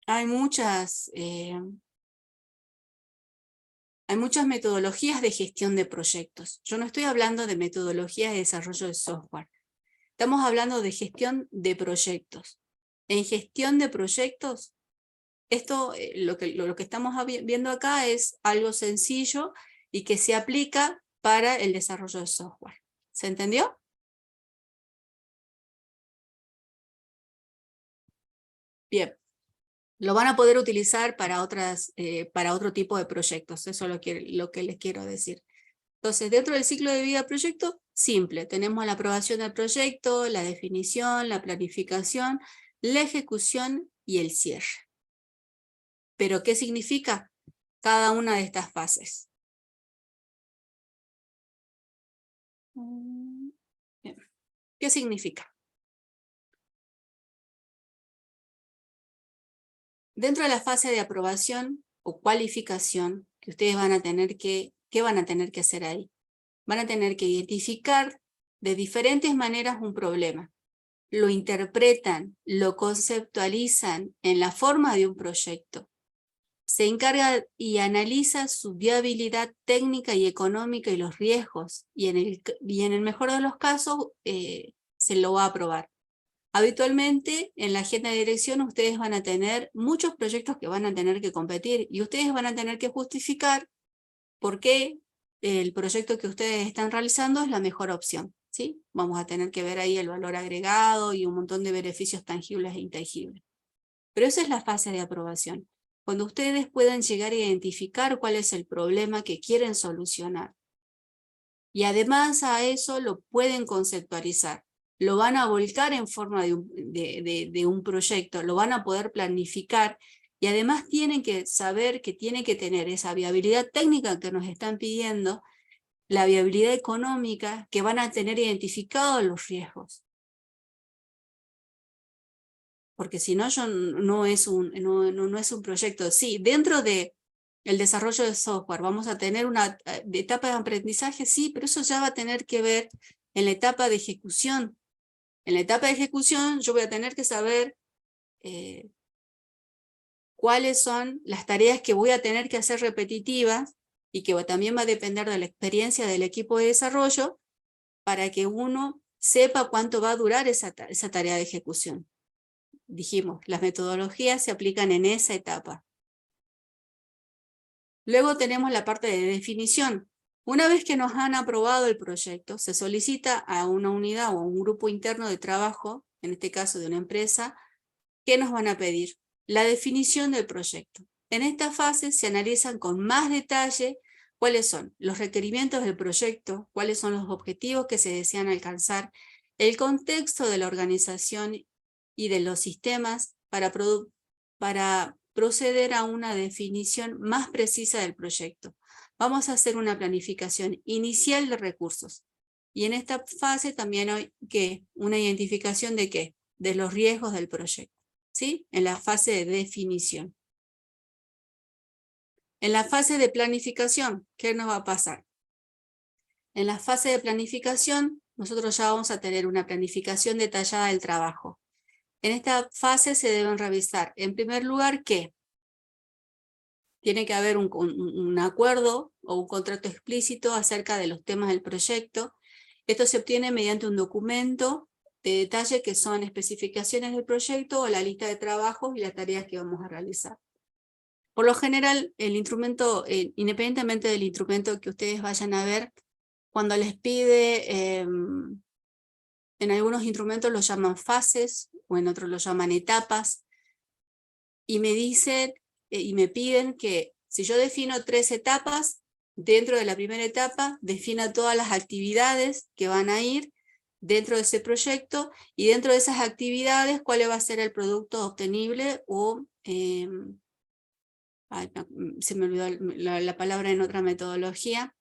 Hay muchas metodologías de gestión de proyectos. Yo no estoy hablando de metodologías de desarrollo de software. Estamos hablando de gestión de proyectos. En gestión de proyectos, esto, lo que estamos viendo acá es algo sencillo y que se aplica para el desarrollo de software. ¿Se entendió? Bien. Lo van a poder utilizar para otro tipo de proyectos. Eso es lo que les quiero decir. Entonces, dentro del ciclo de vida del proyecto, simple. Tenemos la aprobación del proyecto, la definición, la planificación, la ejecución y el cierre. ¿Pero qué significa cada una de estas fases? Bien. ¿Qué significa? Dentro de la fase de aprobación o cualificación que ustedes van a tener ¿qué van a tener que hacer ahí? Van a tener que identificar de diferentes maneras un problema. Lo interpretan, lo conceptualizan en la forma de un proyecto. Se encarga y analiza su viabilidad técnica y económica y los riesgos. Y en el mejor de los casos se lo va a aprobar. Habitualmente en la agenda de dirección ustedes van a tener muchos proyectos que van a tener que competir y ustedes van a tener que justificar por qué el proyecto que ustedes están realizando es la mejor opción, ¿sí? Vamos a tener que ver ahí el valor agregado y un montón de beneficios tangibles e intangibles. Pero esa es la fase de aprobación, cuando ustedes puedan llegar a identificar cuál es el problema que quieren solucionar. Y además a eso lo pueden conceptualizar. Lo van a volcar en forma de un proyecto, lo van a poder planificar y además tienen que saber que tienen que tener esa viabilidad técnica que nos están pidiendo, la viabilidad económica, que van a tener identificados los riesgos. Porque si no, no es un proyecto. Sí, dentro del desarrollo de software vamos a tener una etapa de aprendizaje, sí, pero eso ya va a tener que ver en la etapa de ejecución. En la etapa de ejecución yo voy a tener que saber cuáles son las tareas que voy a tener que hacer repetitivas y que también va a depender de la experiencia del equipo de desarrollo para que uno sepa cuánto va a durar esa tarea de ejecución. Dijimos, las metodologías se aplican en esa etapa. Luego tenemos la parte de definición. Una vez que nos han aprobado el proyecto, se solicita a una unidad o a un grupo interno de trabajo, en este caso de una empresa, ¿qué nos van a pedir? La definición del proyecto. En esta fase se analizan con más detalle cuáles son los requerimientos del proyecto, cuáles son los objetivos que se desean alcanzar, el contexto de la organización y de los sistemas para proceder a una definición más precisa del proyecto. Vamos a hacer una planificación inicial de recursos. Y en esta fase también hay una identificación de ¿qué? De los riesgos del proyecto. ¿Sí? En la fase de definición. En la fase de planificación, ¿qué nos va a pasar? En la fase de planificación, nosotros ya vamos a tener una planificación detallada del trabajo. En esta fase se deben revisar, en primer lugar, ¿qué? Tiene que haber un acuerdo o un contrato explícito acerca de los temas del proyecto. Esto se obtiene mediante un documento de detalle que son especificaciones del proyecto o la lista de trabajos y las tareas que vamos a realizar. Por lo general, el instrumento, independientemente del instrumento que ustedes vayan a ver, cuando les pide, en algunos instrumentos los llaman fases o en otros los llaman etapas, y me dicen y me piden que si yo defino 3 etapas, dentro de la primera etapa defina todas las actividades que van a ir dentro de ese proyecto y dentro de esas actividades cuál va a ser el producto obtenible o, se me olvidó la palabra en otra metodología,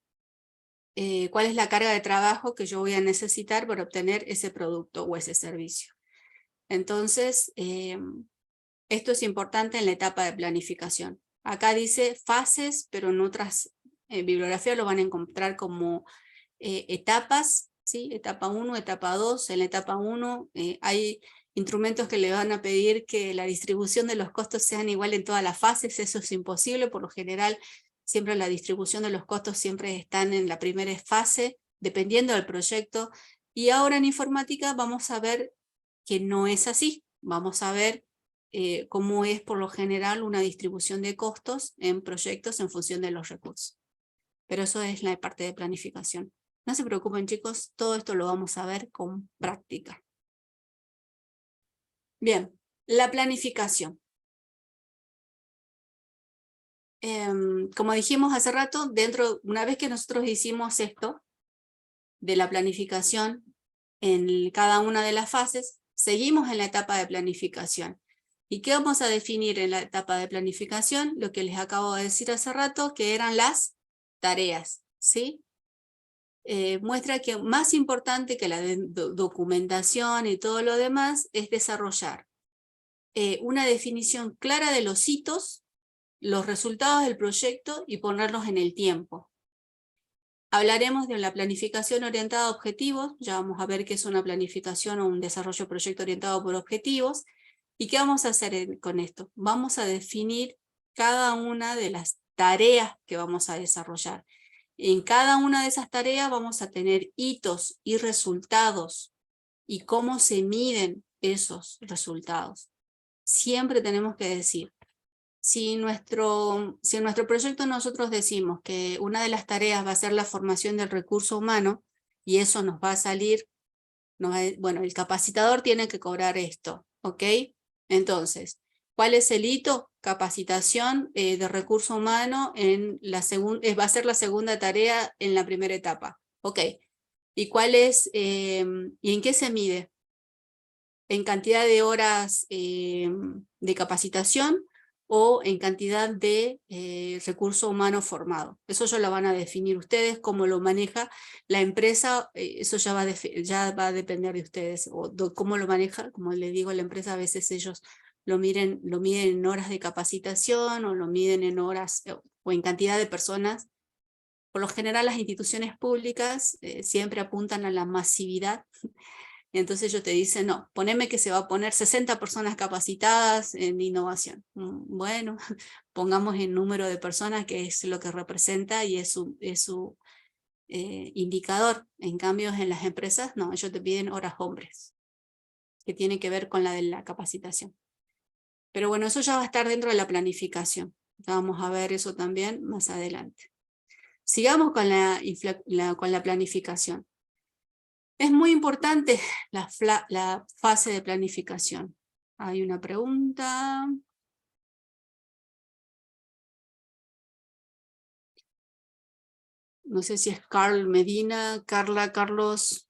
cuál es la carga de trabajo que yo voy a necesitar para obtener ese producto o ese servicio. Entonces, esto es importante en la etapa de planificación. Acá dice fases, pero en otras bibliografías lo van a encontrar como etapas, ¿sí? Etapa 1, etapa 2. En la etapa 1 hay instrumentos que le van a pedir que la distribución de los costos sean igual en todas las fases. Eso es imposible, por lo general siempre la distribución de los costos siempre están en la primera fase, dependiendo del proyecto. Y ahora en informática vamos a ver que no es así. Vamos a ver cómo es por lo general una distribución de costos en proyectos en función de los recursos. Pero eso es la parte de planificación. No se preocupen, chicos, todo esto lo vamos a ver con práctica. Bien, la planificación. Como dijimos hace rato, una vez que nosotros hicimos esto de la planificación en cada una de las fases, seguimos en la etapa de planificación. ¿Y qué vamos a definir en la etapa de planificación? Lo que les acabo de decir hace rato, que eran las tareas, ¿sí? Muestra que más importante que la documentación y todo lo demás es desarrollar una definición clara de los hitos, los resultados del proyecto y ponerlos en el tiempo. Hablaremos de la planificación orientada a objetivos, ya vamos a ver qué es una planificación o un desarrollo de proyecto orientado por objetivos. ¿Y qué vamos a hacer con esto? Vamos a definir cada una de las tareas que vamos a desarrollar. En cada una de esas tareas vamos a tener hitos y resultados y cómo se miden esos resultados. Siempre tenemos que decir, si en nuestro proyecto nosotros decimos que una de las tareas va a ser la formación del recurso humano y eso nos va a salir, bueno, el capacitador tiene que cobrar esto, ¿ok? Entonces, ¿cuál es el hito? Capacitación de recurso humano va a ser la segunda tarea en la primera etapa. Ok. ¿Y cuál es? ¿Y en qué se mide? ¿En cantidad de horas de capacitación o en cantidad de recurso humano formado? Eso ya lo van a definir ustedes, cómo lo maneja la empresa, eso ya va a depender de ustedes, o cómo lo maneja, como le digo, la empresa a veces ellos lo miden en horas de capacitación o lo miden en horas o en cantidad de personas. Por lo general las instituciones públicas siempre apuntan a la masividad. Entonces ellos te dicen, no, poneme que se va a poner 60 personas capacitadas en innovación. Bueno, pongamos el número de personas que es lo que representa y es su indicador. En cambio en las empresas, no, ellos te piden horas hombres, que tiene que ver con la de la capacitación. Pero bueno, eso ya va a estar dentro de la planificación. Ya vamos a ver eso también más adelante. Sigamos con la planificación. Es muy importante la fase de planificación. Hay una pregunta. No sé si es Carl Medina, Carla, Carlos.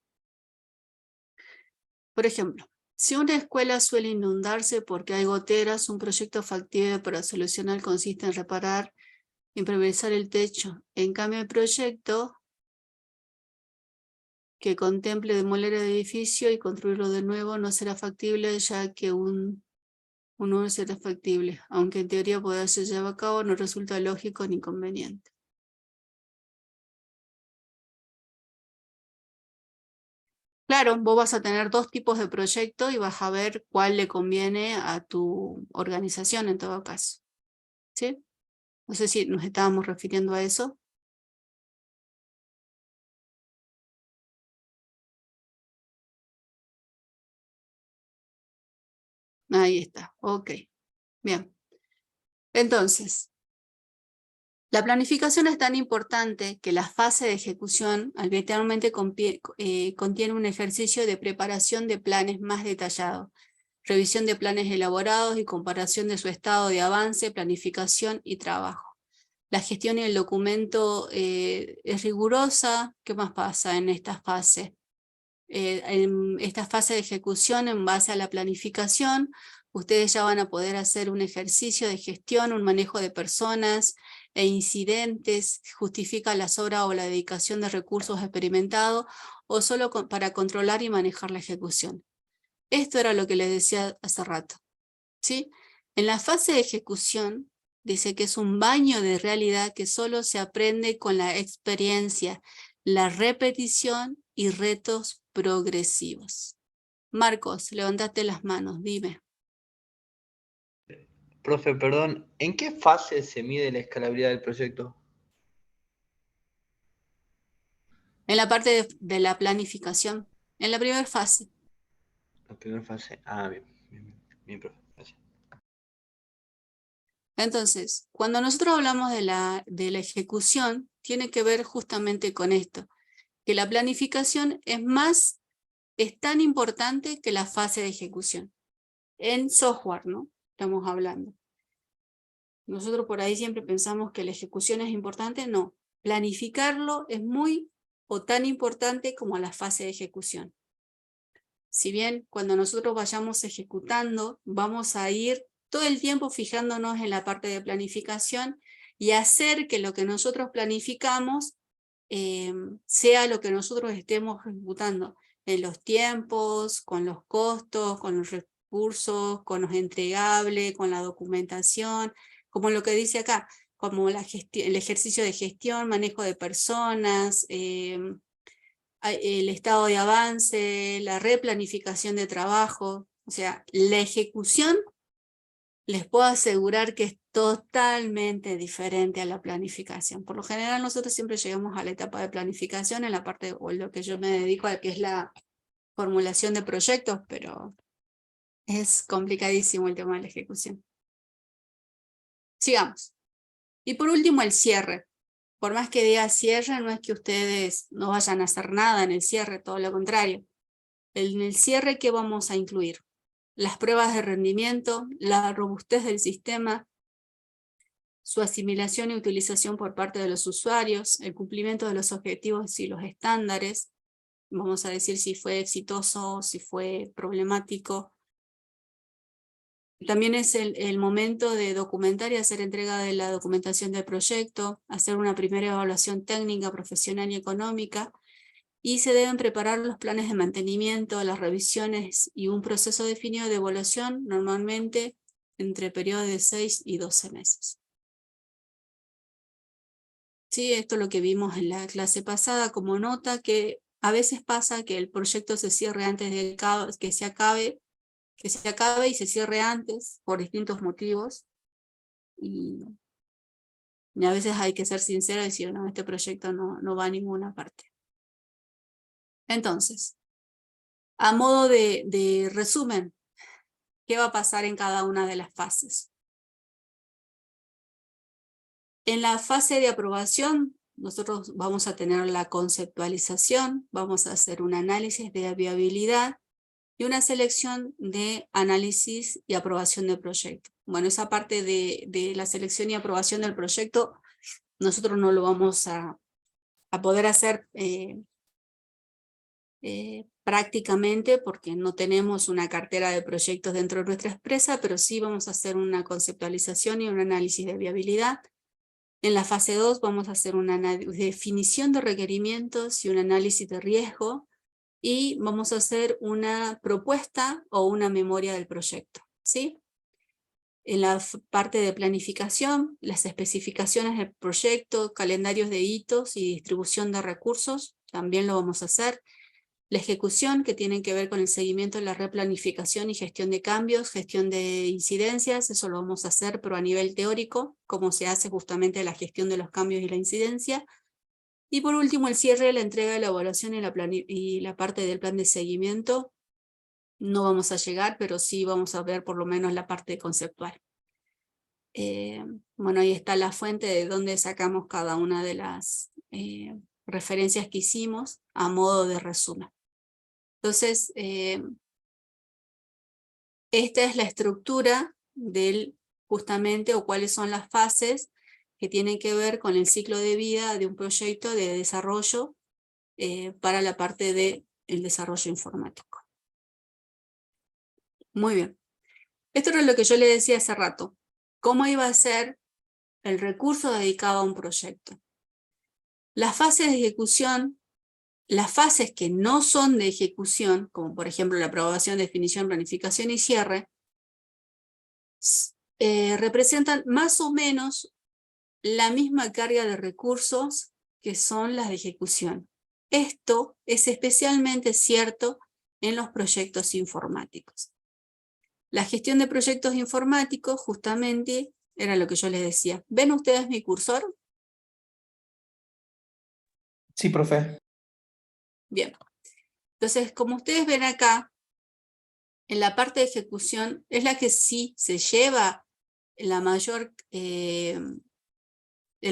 Por ejemplo, si una escuela suele inundarse porque hay goteras, un proyecto factible para solucionar consiste en reparar, improvisar el techo. En cambio, el proyecto que contemple demoler el edificio y construirlo de nuevo no será factible, ya que uno no será factible, aunque en teoría pueda ser llevado a cabo, no resulta lógico ni conveniente. Claro, vos vas a tener dos tipos de proyectos y vas a ver cuál le conviene a tu organización en todo caso. ¿Sí? No sé si nos estábamos refiriendo a eso. Ahí está, ok. Bien. Entonces, la planificación es tan importante que la fase de ejecución habitualmente contiene un ejercicio de preparación de planes más detallados, revisión de planes elaborados y comparación de su estado de avance, planificación y trabajo. La gestión y el documento es rigurosa. ¿Qué más pasa en esta fase? En esta fase de ejecución, en base a la planificación, ustedes ya van a poder hacer un ejercicio de gestión, un manejo de personas e incidentes, justifica la sobra o la dedicación de recursos experimentados o solo para controlar y manejar la ejecución. Esto era lo que les decía hace rato, ¿sí? En la fase de ejecución, dice que es un baño de realidad que solo se aprende con la experiencia, la repetición y retos progresivos. Marcos, levantate las manos, dime. Profe, perdón, ¿en qué fase se mide la escalabilidad del proyecto? En la parte de la planificación, en la primera fase. La primera fase. Ah, bien, bien, profe. Gracias. Entonces, cuando nosotros hablamos de la ejecución, tiene que ver justamente con esto, que la planificación es tan importante que la fase de ejecución. En software, ¿no? Estamos hablando. Nosotros por ahí siempre pensamos que la ejecución es importante, no. Planificarlo es muy o tan importante como la fase de ejecución. Si bien cuando nosotros vayamos ejecutando, vamos a ir todo el tiempo fijándonos en la parte de planificación y hacer que lo que nosotros planificamos sea lo que nosotros estemos ejecutando en los tiempos, con los costos, con los recursos, con los entregables, con la documentación, como lo que dice acá, como el ejercicio de gestión, manejo de personas, el estado de avance, la replanificación de trabajo, o sea, la ejecución, les puedo asegurar que es totalmente diferente a la planificación. Por lo general nosotros siempre llegamos a la etapa de planificación en la parte, o en lo que yo me dedico a que es la formulación de proyectos, pero es complicadísimo el tema de la ejecución. Sigamos. Y por último el cierre. Por más que diga cierre, no es que ustedes no vayan a hacer nada en el cierre, todo lo contrario. En el cierre, ¿qué vamos a incluir? Las pruebas de rendimiento, la robustez del sistema, su asimilación y utilización por parte de los usuarios, el cumplimiento de los objetivos y los estándares, vamos a decir si fue exitoso, si fue problemático. También es el momento de documentar y hacer entrega de la documentación del proyecto, hacer una primera evaluación técnica, profesional y económica, y se deben preparar los planes de mantenimiento, las revisiones y un proceso definido de evaluación, normalmente entre periodos de 6 y 12 meses. Sí, esto es lo que vimos en la clase pasada como nota, que a veces pasa que el proyecto se cierre antes de que se acabe y se cierre antes por distintos motivos. Y a veces hay que ser sincero y decir, no, este proyecto no va a ninguna parte. Entonces, a modo de resumen, ¿qué va a pasar en cada una de las fases? En la fase de aprobación, nosotros vamos a tener la conceptualización, vamos a hacer un análisis de viabilidad y una selección de análisis y aprobación del proyecto. Bueno, esa parte de la selección y aprobación del proyecto, nosotros no lo vamos a poder hacer prácticamente porque no tenemos una cartera de proyectos dentro de nuestra empresa, pero sí vamos a hacer una conceptualización y un análisis de viabilidad. En la fase 2 vamos a hacer una definición de requerimientos y un análisis de riesgo, y vamos a hacer una propuesta o una memoria del proyecto, ¿sí? En la parte de planificación, las especificaciones del proyecto, calendarios de hitos y distribución de recursos, también lo vamos a hacer. La ejecución, que tiene que ver con el seguimiento de la replanificación y gestión de cambios, gestión de incidencias, eso lo vamos a hacer, pero a nivel teórico, como se hace justamente la gestión de los cambios y la incidencia. Y por último, el cierre, la entrega de la evaluación y la parte del plan de seguimiento. No vamos a llegar, pero sí vamos a ver por lo menos la parte conceptual. Bueno, ahí está la fuente de donde sacamos cada una de las referencias que hicimos a modo de resumen. Entonces, esta es la estructura del justamente, o cuáles son las fases que tienen que ver con el ciclo de vida de un proyecto de desarrollo para la parte del desarrollo informático. Muy bien. Esto era lo que yo le decía hace rato. ¿Cómo iba a ser el recurso dedicado a un proyecto? Las fases de ejecución, las fases que no son de ejecución, como por ejemplo la aprobación, definición, planificación y cierre, representan más o menos la misma carga de recursos que son las de ejecución. Esto es especialmente cierto en los proyectos informáticos. La gestión de proyectos informáticos justamente era lo que yo les decía. ¿Ven ustedes mi cursor? Sí, profe. Bien. Entonces, como ustedes ven acá, en la parte de ejecución es la que sí se lleva la mayor, el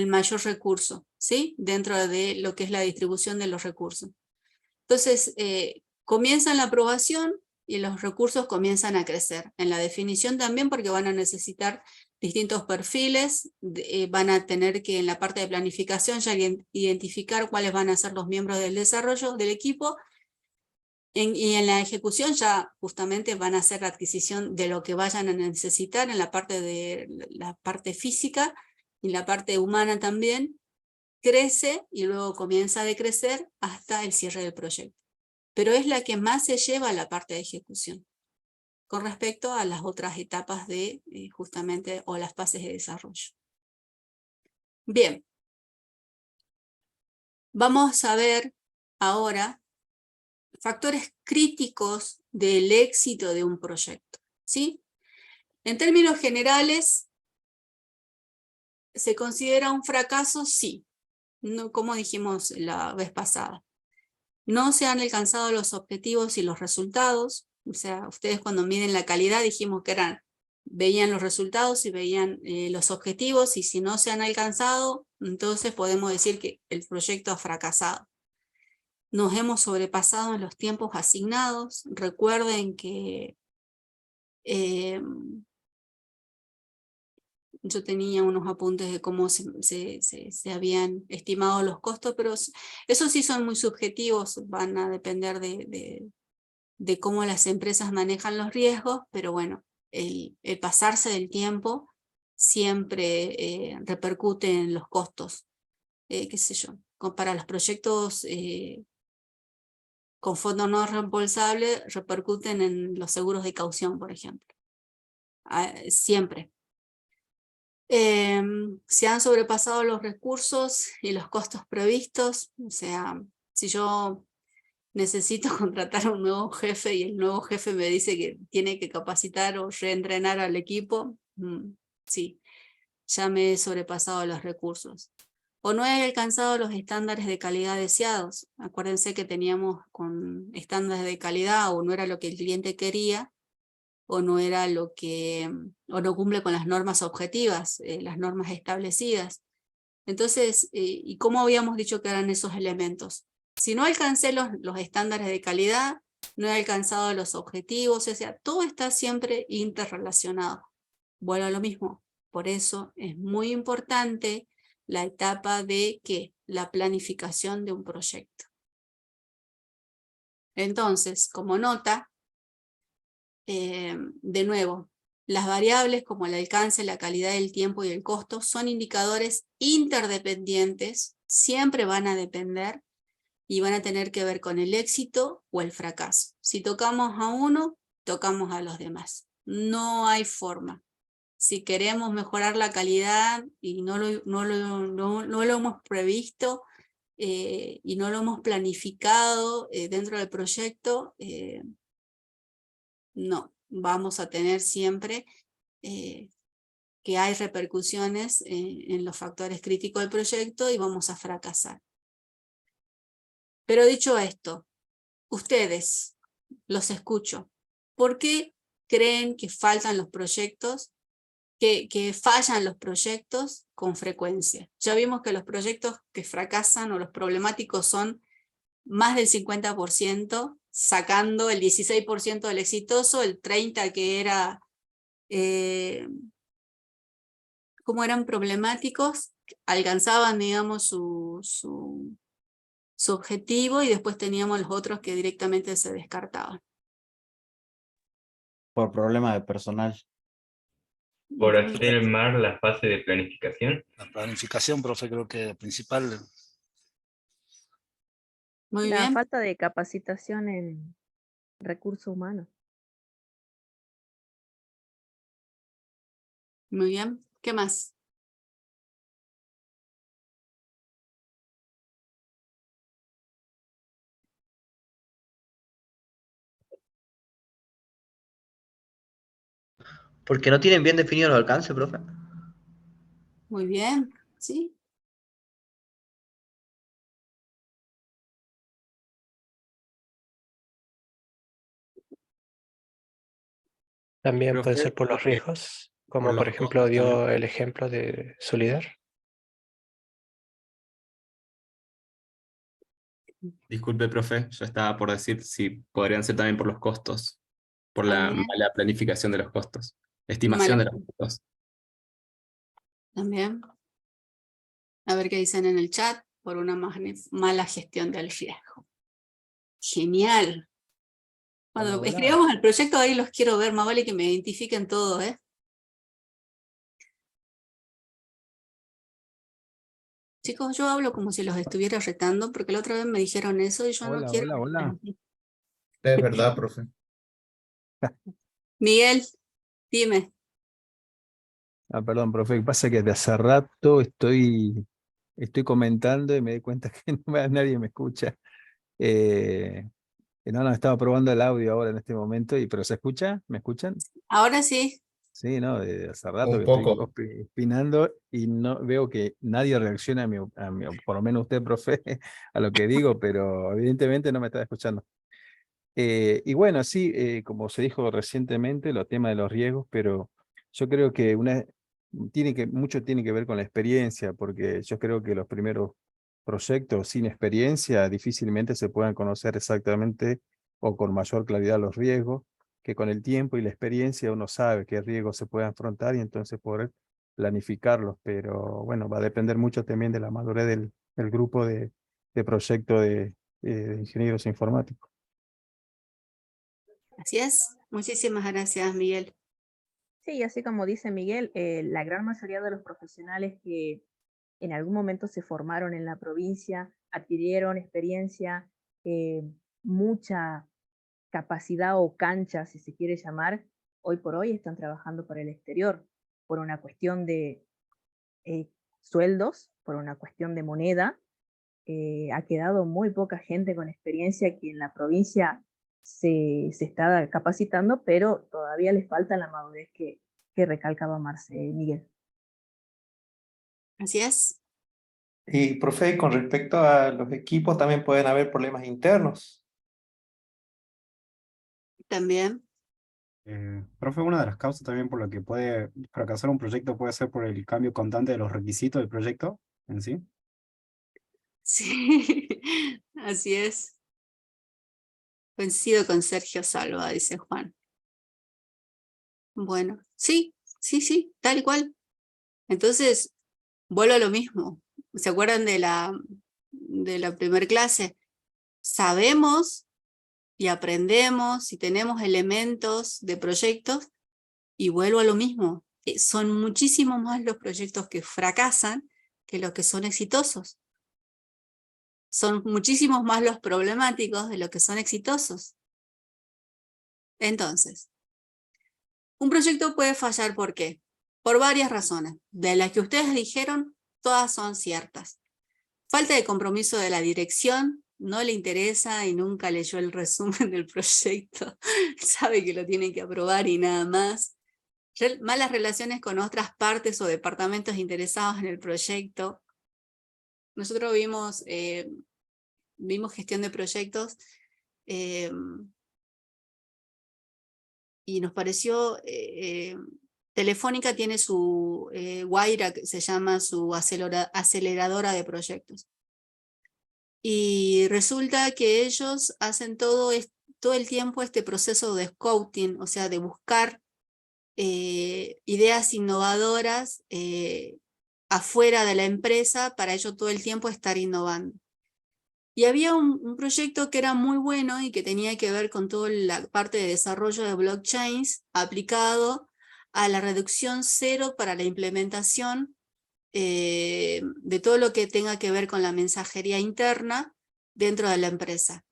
mayor recurso, ¿sí? Dentro de lo que es la distribución de los recursos. Entonces, comienza la aprobación y los recursos comienzan a crecer. En la definición también, porque van a necesitar distintos perfiles, van a tener que en la parte de planificación ya identificar cuáles van a ser los miembros del desarrollo del equipo, y en la ejecución ya justamente van a hacer la adquisición de lo que vayan a necesitar en la parte física y la parte humana también. Crece y luego comienza a decrecer hasta el cierre del proyecto. Pero es la que más se lleva a la parte de ejecución con respecto a las otras etapas de justamente o las fases de desarrollo. Bien. Vamos a ver ahora factores críticos del éxito de un proyecto, ¿sí? En términos generales, ¿se considera un fracaso? Sí, no, como dijimos la vez pasada. No se han alcanzado los objetivos y los resultados, o sea, ustedes cuando miden la calidad dijimos que veían los resultados y veían los objetivos, y si no se han alcanzado, entonces podemos decir que el proyecto ha fracasado. Nos hemos sobrepasado en los tiempos asignados. Recuerden que yo tenía unos apuntes de cómo se habían estimado los costos, pero esos sí son muy subjetivos, van a depender de cómo las empresas manejan los riesgos, pero bueno, el pasarse del tiempo siempre repercute en los costos, qué sé yo, para los proyectos con fondos no reembolsables repercuten en los seguros de caución, por ejemplo. Siempre. Se han sobrepasado los recursos y los costos previstos, o sea, si yo necesito contratar a un nuevo jefe y el nuevo jefe me dice que tiene que capacitar o reentrenar al equipo, sí, ya me he sobrepasado los recursos. O no he alcanzado los estándares de calidad deseados. Acuérdense que teníamos con estándares de calidad, o no era lo que el cliente quería, o no era o no cumple con las normas objetivas, las normas establecidas. Entonces, ¿y cómo habíamos dicho que eran esos elementos? Si no alcancé los estándares de calidad, no he alcanzado los objetivos, o sea, todo está siempre interrelacionado. Vuelvo a lo mismo. Por eso es muy importante la etapa de la planificación de un proyecto. Entonces, como nota, de nuevo, las variables como el alcance, la calidad del tiempo y el costo son indicadores interdependientes, siempre van a depender y van a tener que ver con el éxito o el fracaso. Si tocamos a uno, tocamos a los demás. No hay forma. Si queremos mejorar la calidad y no lo hemos previsto y no lo hemos planificado dentro del proyecto, no, vamos a tener siempre que hay repercusiones en los factores críticos del proyecto y vamos a fracasar. Pero dicho esto, ustedes, los escucho, ¿por qué creen que faltan los proyectos? Que fallan los proyectos con frecuencia. Ya vimos que los proyectos que fracasan o los problemáticos son más del 50%, sacando el 16% del exitoso, el 30% que era, como eran problemáticos, alcanzaban, digamos, su objetivo, y después teníamos los otros que directamente se descartaban. Por problema de personal. Por hacer mal la fase de planificación. La planificación, profe, creo que es la principal. Muy La bien. falta de capacitación en recursos humanos. Muy bien. ¿Qué más? Porque no tienen bien definidos los alcances, profe. Muy bien, ¿sí? También puede Profe, ser por los riesgos, por como los por ejemplo costos también. dio el ejemplo de su líder. Disculpe, profe, yo estaba por decir si podrían ser también por los costos, por la También, mala planificación de los costos, estimación mala, de los costos. también. A ver qué dicen en el chat, por una mala gestión del riesgo. Genial. Cuando Hola. escribamos el proyecto ahí los quiero ver, más vale que me identifiquen todo, ¿eh? Chicos, yo hablo como si los estuviera retando, porque la otra vez me dijeron eso y yo no quiero. Hola. Es verdad, profe. Miguel, dime. Perdón, profe, pasa que de hace rato estoy comentando y me di cuenta que nadie me escucha. No, estaba probando el audio ahora en este momento, pero ¿se escucha? ¿Me escuchan? Ahora sí. Sí, no, de hace rato Un que estoy poco. opinando y no veo que nadie reacciona por lo menos usted, profe, a lo que digo, pero evidentemente no me está escuchando. Y bueno, sí, como se dijo recientemente, los temas de los riesgos, pero yo creo que mucho tiene que ver con la experiencia, porque yo creo que los primeros proyectos sin experiencia difícilmente se puedan conocer exactamente o con mayor claridad los riesgos, que con el tiempo y la experiencia uno sabe qué riesgos se pueden afrontar y entonces poder planificarlos, pero bueno, va a depender mucho también de la madurez del grupo de proyecto de ingenieros informáticos. Así es. Muchísimas gracias, Miguel. Sí, así como dice Miguel, la gran mayoría de los profesionales que en algún momento se formaron en la provincia, adquirieron experiencia, mucha capacidad o cancha, si se quiere llamar, hoy por hoy están trabajando para el exterior, por una cuestión de sueldos, por una cuestión de moneda. Ha quedado muy poca gente con experiencia que en la provincia se está capacitando, pero todavía les falta la madurez que recalcaba Miguel. Así es. Y, profe, con respecto a los equipos, también pueden haber problemas internos. También. Profe, una de las causas también por la que puede fracasar un proyecto puede ser por el cambio constante de los requisitos del proyecto en sí. Sí, así es. Coincido con Sergio Salva, dice Juan. Bueno, sí, tal cual. Entonces, vuelvo a lo mismo. ¿Se acuerdan de la primer clase? Sabemos y aprendemos y tenemos elementos de proyectos y vuelvo a lo mismo. Son muchísimo más los proyectos que fracasan que los que son exitosos. Son muchísimos más los problemáticos de los que son exitosos. Entonces, un proyecto puede fallar, ¿por qué? Por varias razones. De las que ustedes dijeron, todas son ciertas. Falta de compromiso de la dirección, no le interesa y nunca leyó el resumen del proyecto, sabe que lo tiene que aprobar y nada más. Malas relaciones con otras partes o departamentos interesados en el proyecto. Nosotros vimos gestión de proyectos y nos pareció, Telefónica tiene su Guaira, que se llama su aceleradora de proyectos. Y resulta que ellos hacen todo el tiempo este proceso de scouting, o sea, de buscar ideas innovadoras afuera de la empresa para ello todo el tiempo estar innovando. Y había un proyecto que era muy bueno y que tenía que ver con toda la parte de desarrollo de blockchains aplicado a la reducción cero para la implementación de todo lo que tenga que ver con la mensajería interna dentro de la empresa.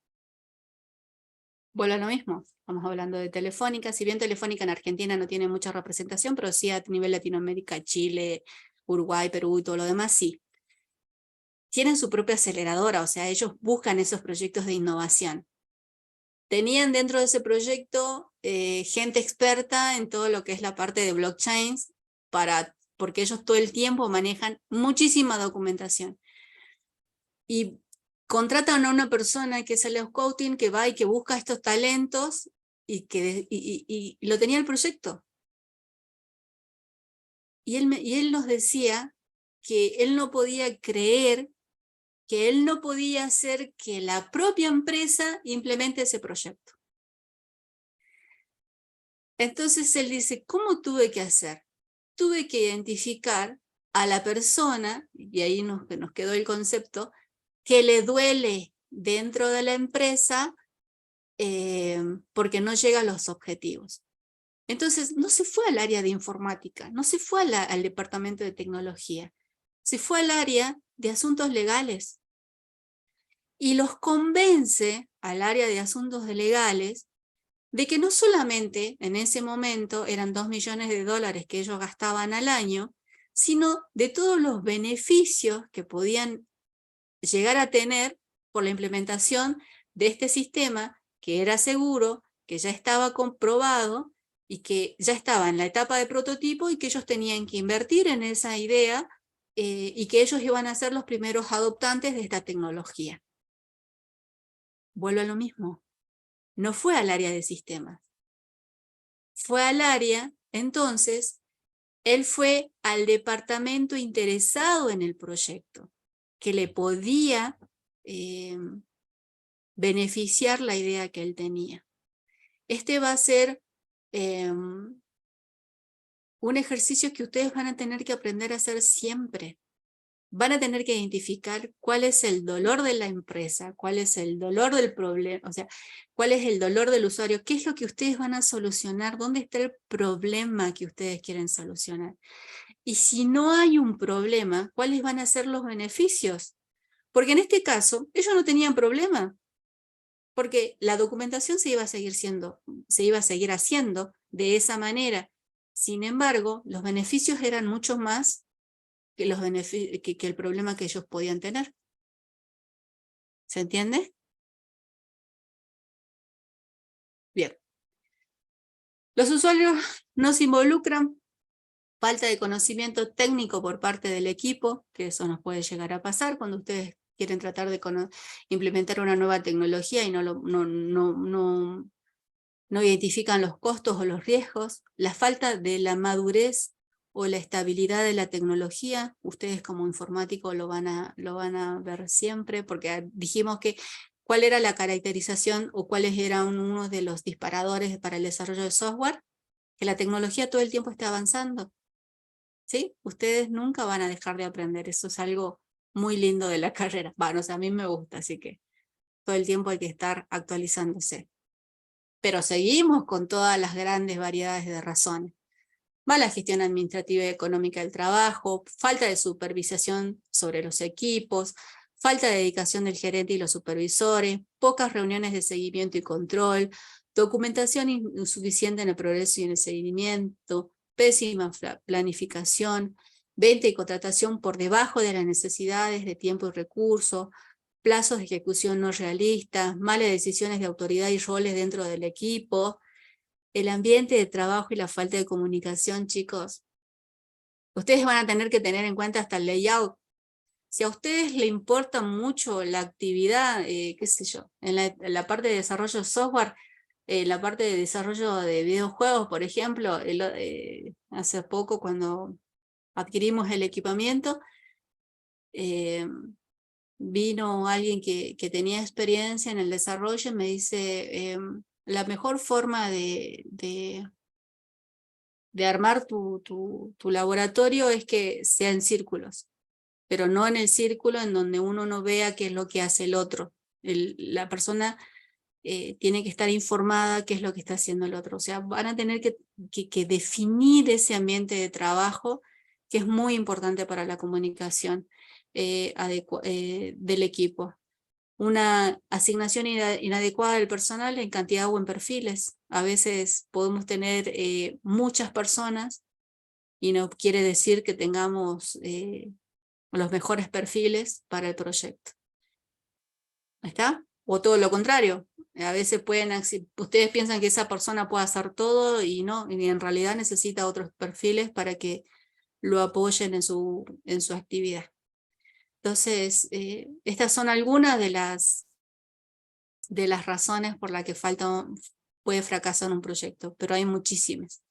Vuelvo a lo mismo, estamos hablando de Telefónica, si bien Telefónica en Argentina no tiene mucha representación, pero sí a nivel Latinoamérica, Chile, Uruguay, Perú y todo lo demás, sí. Tienen su propia aceleradora, o sea, ellos buscan esos proyectos de innovación. Tenían dentro de ese proyecto gente experta en todo lo que es la parte de blockchains, porque ellos todo el tiempo manejan muchísima documentación. Y contratan a una persona que es el scouting, que va y que busca estos talentos y lo tenía el proyecto. Y él nos decía que él no podía creer, que él no podía hacer que la propia empresa implemente ese proyecto. Entonces él dice, ¿cómo tuve que hacer? Tuve que identificar a la persona, y ahí nos quedó el concepto, que le duele dentro de la empresa porque no llega a los objetivos. Entonces no se fue al área de informática, no se fue al departamento de tecnología, se fue al área de asuntos legales. Y los convence al área de asuntos legales de que no solamente en ese momento eran $2 millones que ellos gastaban al año, sino de todos los beneficios que podían llegar a tener por la implementación de este sistema, que era seguro, que ya estaba comprobado y que ya estaba en la etapa de prototipo y que ellos tenían que invertir en esa idea y que ellos iban a ser los primeros adoptantes de esta tecnología. Vuelvo a lo mismo. No fue al área de sistemas. Fue al área, entonces, él fue al departamento interesado en el proyecto, que le podía beneficiar la idea que él tenía. Este va a ser un ejercicio que ustedes van a tener que aprender a hacer siempre. Van a tener que identificar cuál es el dolor de la empresa, cuál es el dolor del problema, o sea, cuál es el dolor del usuario, qué es lo que ustedes van a solucionar, dónde está el problema que ustedes quieren solucionar. Y si no hay un problema, ¿cuáles van a ser los beneficios? Porque en este caso, ellos no tenían problema, porque la documentación se iba a seguir haciendo de esa manera. Sin embargo, los beneficios eran mucho más que el problema que ellos podían tener. ¿Se entiende? Bien. Los usuarios no se involucran, falta de conocimiento técnico por parte del equipo, que eso nos puede llegar a pasar cuando ustedes quieren tratar de implementar una nueva tecnología y no identifican los costos o los riesgos, la falta de la madurez o la estabilidad de la tecnología. Ustedes como informáticos lo van a ver siempre, porque dijimos que cuál era la caracterización o cuáles eran uno de los disparadores para el desarrollo de software, que la tecnología todo el tiempo está avanzando. ¿Sí? Ustedes nunca van a dejar de aprender, eso es algo muy lindo de la carrera. Bueno, o sea, a mí me gusta, así que todo el tiempo hay que estar actualizándose. Pero seguimos con todas las grandes variedades de razones. Mala gestión administrativa y económica del trabajo, falta de supervisión sobre los equipos, falta de dedicación del gerente y los supervisores, pocas reuniones de seguimiento y control, documentación insuficiente en el progreso y en el seguimiento, pésima planificación, venta y contratación por debajo de las necesidades de tiempo y recursos, plazos de ejecución no realistas, malas decisiones de autoridad y roles dentro del equipo, el ambiente de trabajo y la falta de comunicación, chicos. Ustedes van a tener que tener en cuenta hasta el layout. Si a ustedes les importa mucho la actividad, qué sé yo, en la parte de desarrollo de software, la parte de desarrollo de videojuegos, por ejemplo, hace poco cuando adquirimos el equipamiento, vino alguien que tenía experiencia en el desarrollo y me dice, la mejor forma de armar tu laboratorio es que sea en círculos, pero no en el círculo en donde uno no vea qué es lo que hace el otro. La persona tiene que estar informada qué es lo que está haciendo el otro. O sea, van a tener que definir ese ambiente de trabajo que es muy importante para la comunicación del equipo. Una asignación inadecuada del personal en cantidad o en perfiles. A veces podemos tener muchas personas y no quiere decir que tengamos los mejores perfiles para el proyecto. ¿Está? O todo lo contrario. A veces ustedes piensan que esa persona puede hacer todo y no, y en realidad necesita otros perfiles para que lo apoyen en su actividad. Entonces, estas son algunas de las razones por las que puede fracasar un proyecto, pero hay muchísimas.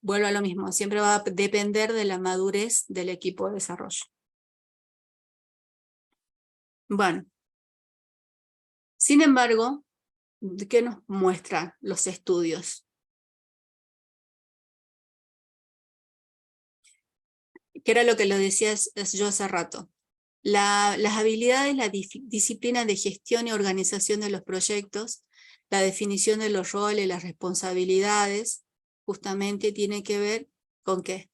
Vuelvo a lo mismo, siempre va a depender de la madurez del equipo de desarrollo. Bueno, sin embargo, ¿qué nos muestran los estudios? Que era lo que lo decía yo hace rato. Las habilidades, la disciplina de gestión y organización de los proyectos, la definición de los roles, las responsabilidades, justamente tiene que ver con qué.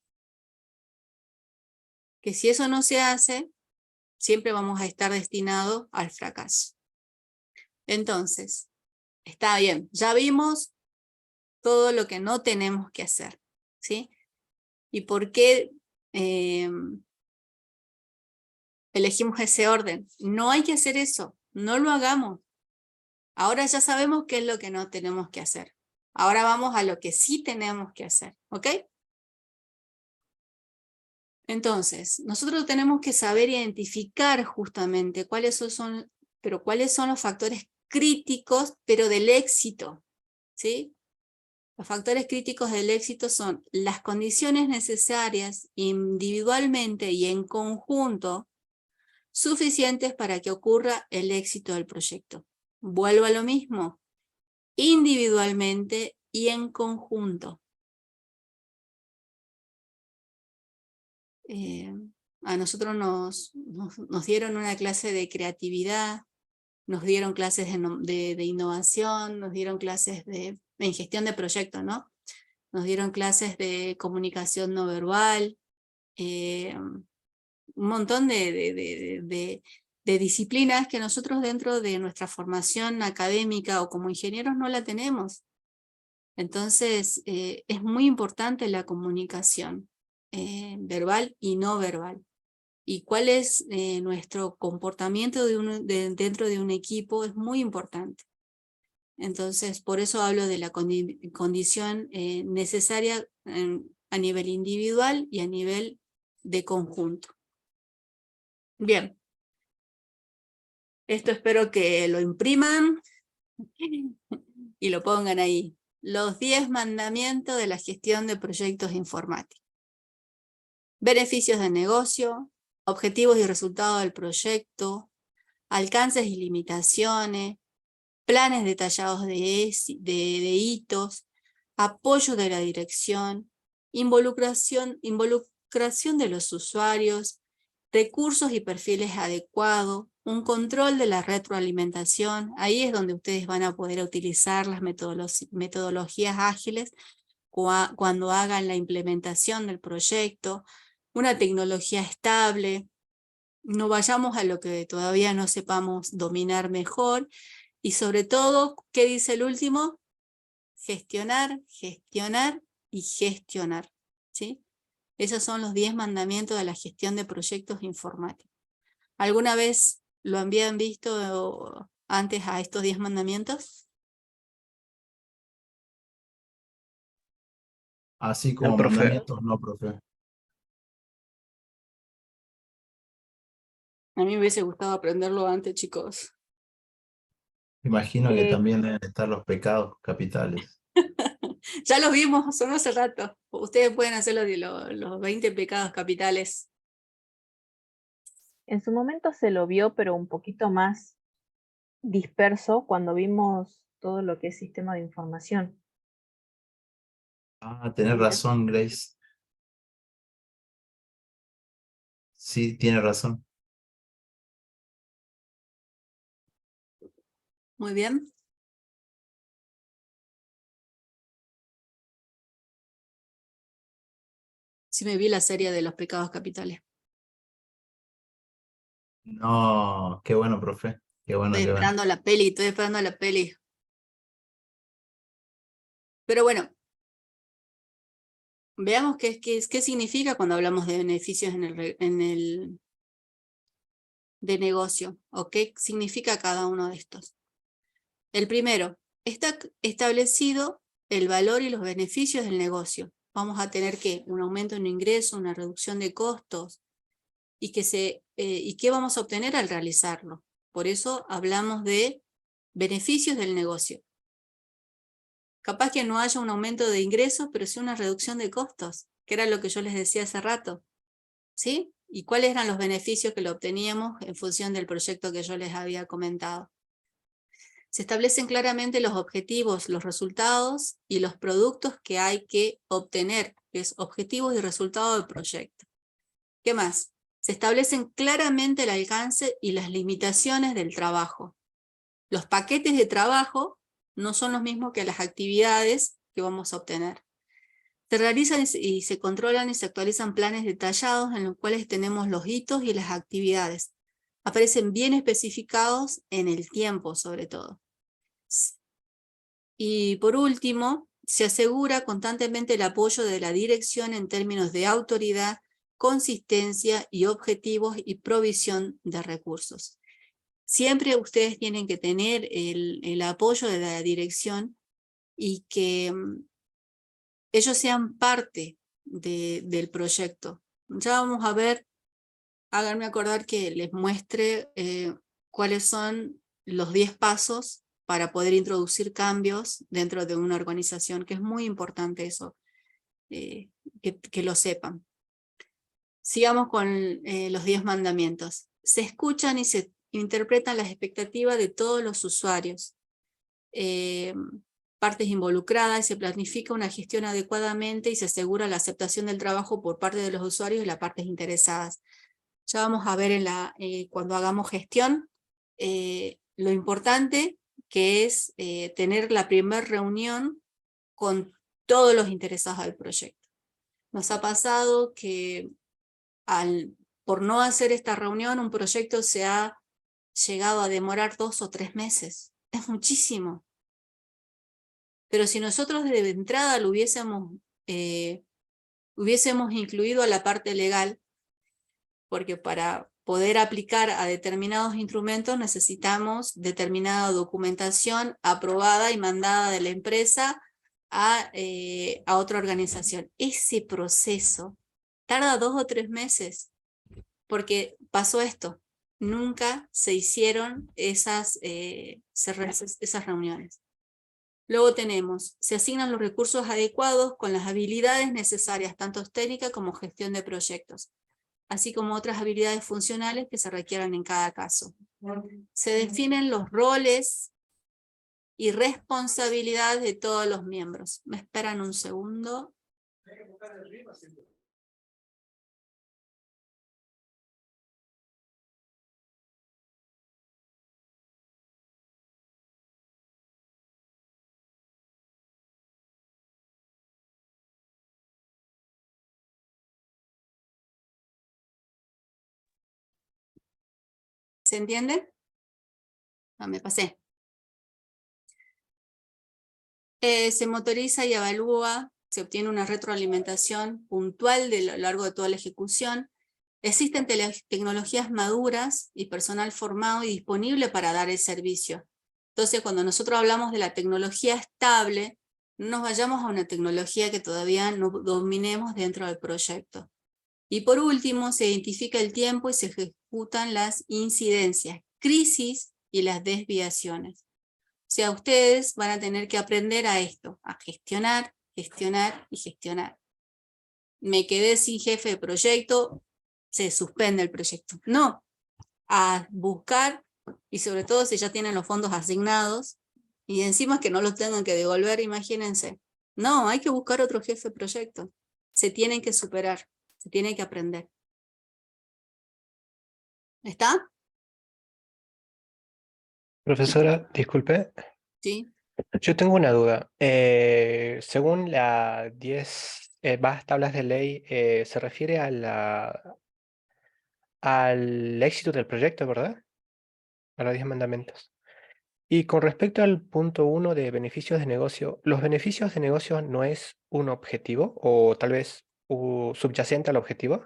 Que si eso no se hace, siempre vamos a estar destinados al fracaso. Entonces, está bien, ya vimos todo lo que no tenemos que hacer, ¿sí? ¿Y por qué elegimos ese orden? No hay que hacer eso, no lo hagamos. Ahora ya sabemos qué es lo que no tenemos que hacer. Ahora vamos a lo que sí tenemos que hacer, ¿ok? Entonces, nosotros tenemos que saber identificar justamente cuáles son los factores críticos, pero del éxito, ¿sí? Los factores críticos del éxito son las condiciones necesarias individualmente y en conjunto suficientes para que ocurra el éxito del proyecto. Vuelvo a lo mismo, individualmente y en conjunto. A nosotros nos dieron una clase de creatividad, nos dieron clases de innovación, nos dieron clases en gestión de proyectos, ¿no? Nos dieron clases de comunicación no verbal, un montón de disciplinas que nosotros dentro de nuestra formación académica o como ingenieros no la tenemos. Entonces, es muy importante la comunicación verbal y no verbal. Y cuál es nuestro comportamiento dentro de un equipo es muy importante. Entonces, por eso hablo de la condición necesaria a nivel individual y a nivel de conjunto. Bien. Esto espero que lo impriman y lo pongan ahí. Los 10 mandamientos de la gestión de proyectos informáticos. Beneficios de negocio, objetivos y resultados del proyecto, alcances y limitaciones, planes detallados de hitos, apoyo de la dirección, involucración de los usuarios, recursos y perfiles adecuados, un control de la retroalimentación. Ahí es donde ustedes van a poder utilizar las metodologías ágiles cuando hagan la implementación del proyecto, una tecnología estable. No vayamos a lo que todavía no sepamos dominar mejor. Y sobre todo, ¿qué dice el último? Gestionar, gestionar y gestionar, ¿sí? Esos son los 10 mandamientos de la gestión de proyectos informáticos. ¿Alguna vez lo habían visto antes a estos 10 mandamientos? Así como profe. mandamientos, no, profe. A mí me hubiese gustado aprenderlo antes, chicos. Imagino que también deben estar los pecados capitales. Ya los vimos, son hace rato. Ustedes pueden hacer los 20 pecados capitales. En su momento se lo vio, pero un poquito más disperso cuando vimos todo lo que es sistema de información. Ah, tenés razón, Grace. Sí, tiene razón. Muy bien. Sí me vi la serie de los pecados capitales. No, qué bueno, profe. Qué bueno, Estoy qué bueno. esperando la peli, estoy esperando la peli. Pero bueno, veamos qué significa cuando hablamos de beneficios de negocio, o qué significa cada uno de estos. El primero, está establecido el valor y los beneficios del negocio. Vamos a tener un aumento en ingreso, una reducción de costos, y qué vamos a obtener al realizarlo. Por eso hablamos de beneficios del negocio. Capaz que no haya un aumento de ingresos, pero sí una reducción de costos, que era lo que yo les decía hace rato. ¿Sí? ¿Y cuáles eran los beneficios que lo obteníamos en función del proyecto que yo les había comentado? Se establecen claramente los objetivos, los resultados y los productos que hay que obtener, que es objetivos y resultados del proyecto. ¿Qué más? Se establecen claramente el alcance y las limitaciones del trabajo. Los paquetes de trabajo no son los mismos que las actividades que vamos a obtener. Se realizan y se controlan y se actualizan planes detallados en los cuales tenemos los hitos y las actividades. Aparecen bien especificados en el tiempo, sobre todo. Y por último, se asegura constantemente el apoyo de la dirección en términos de autoridad, consistencia y objetivos y provisión de recursos. Siempre ustedes tienen que tener el apoyo de la dirección y que ellos sean parte del proyecto. Ya vamos a ver, háganme acordar que les muestre cuáles son los 10 pasos para poder introducir cambios dentro de una organización, que es muy importante eso, que lo sepan. Sigamos con los 10 mandamientos. Se escuchan y se interpretan las expectativas de todos los usuarios, partes involucradas, y se planifica una gestión adecuadamente y se asegura la aceptación del trabajo por parte de los usuarios y las partes interesadas. Ya vamos a ver cuando hagamos gestión lo importante que es tener la primera reunión con todos los interesados del proyecto. Nos ha pasado que por no hacer esta reunión, un proyecto se ha llegado a demorar 2 o 3 meses. Es muchísimo. Pero si nosotros de entrada lo hubiésemos incluido a la parte legal, porque para poder aplicar a determinados instrumentos necesitamos determinada documentación aprobada y mandada de la empresa a otra organización. Ese proceso tarda 2 o 3 meses, porque pasó esto. Nunca se hicieron esas reuniones. Luego tenemos, se asignan los recursos adecuados con las habilidades necesarias, tanto técnica como gestión de proyectos, así como otras habilidades funcionales que se requieran en cada caso. Se definen los roles y responsabilidades de todos los miembros. Me esperan un segundo. ¿Se entiende? Ah, me pasé. Se motoriza y evalúa, se obtiene una retroalimentación puntual de lo largo de toda la ejecución. Existen tecnologías maduras y personal formado y disponible para dar el servicio. Entonces, cuando nosotros hablamos de la tecnología estable, no nos vayamos a una tecnología que todavía no dominemos dentro del proyecto. Y por último, se identifica el tiempo y se ejecutan las incidencias, crisis y las desviaciones. O sea, ustedes van a tener que aprender a esto, a gestionar, gestionar y gestionar. Me quedé sin jefe de proyecto, se suspende el proyecto. No, a buscar, y sobre todo si ya tienen los fondos asignados, y encima que no los tengan que devolver, imagínense. No, hay que buscar otro jefe de proyecto. Se tienen que superar, se tienen que aprender. ¿Está? Profesora, disculpe. Sí. Yo tengo una duda. Según la 10 tablas de ley, se refiere a al éxito del proyecto, ¿verdad? a los 10 mandamientos. Y con respecto al punto 1 de beneficios de negocio, ¿los beneficios de negocio no es un objetivo o tal vez subyacente al objetivo?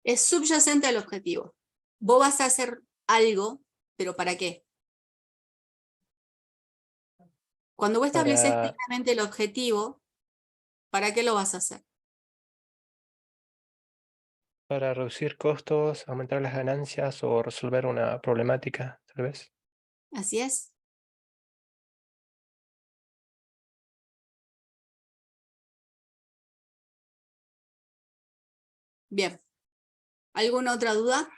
Es subyacente al objetivo. Vos vas a hacer algo, pero ¿para qué? Cuando vos estableces Para, claramente el objetivo, ¿para qué lo vas a hacer? para reducir costos, aumentar las ganancias o resolver una problemática, tal vez. Así es. Bien. ¿Alguna otra duda?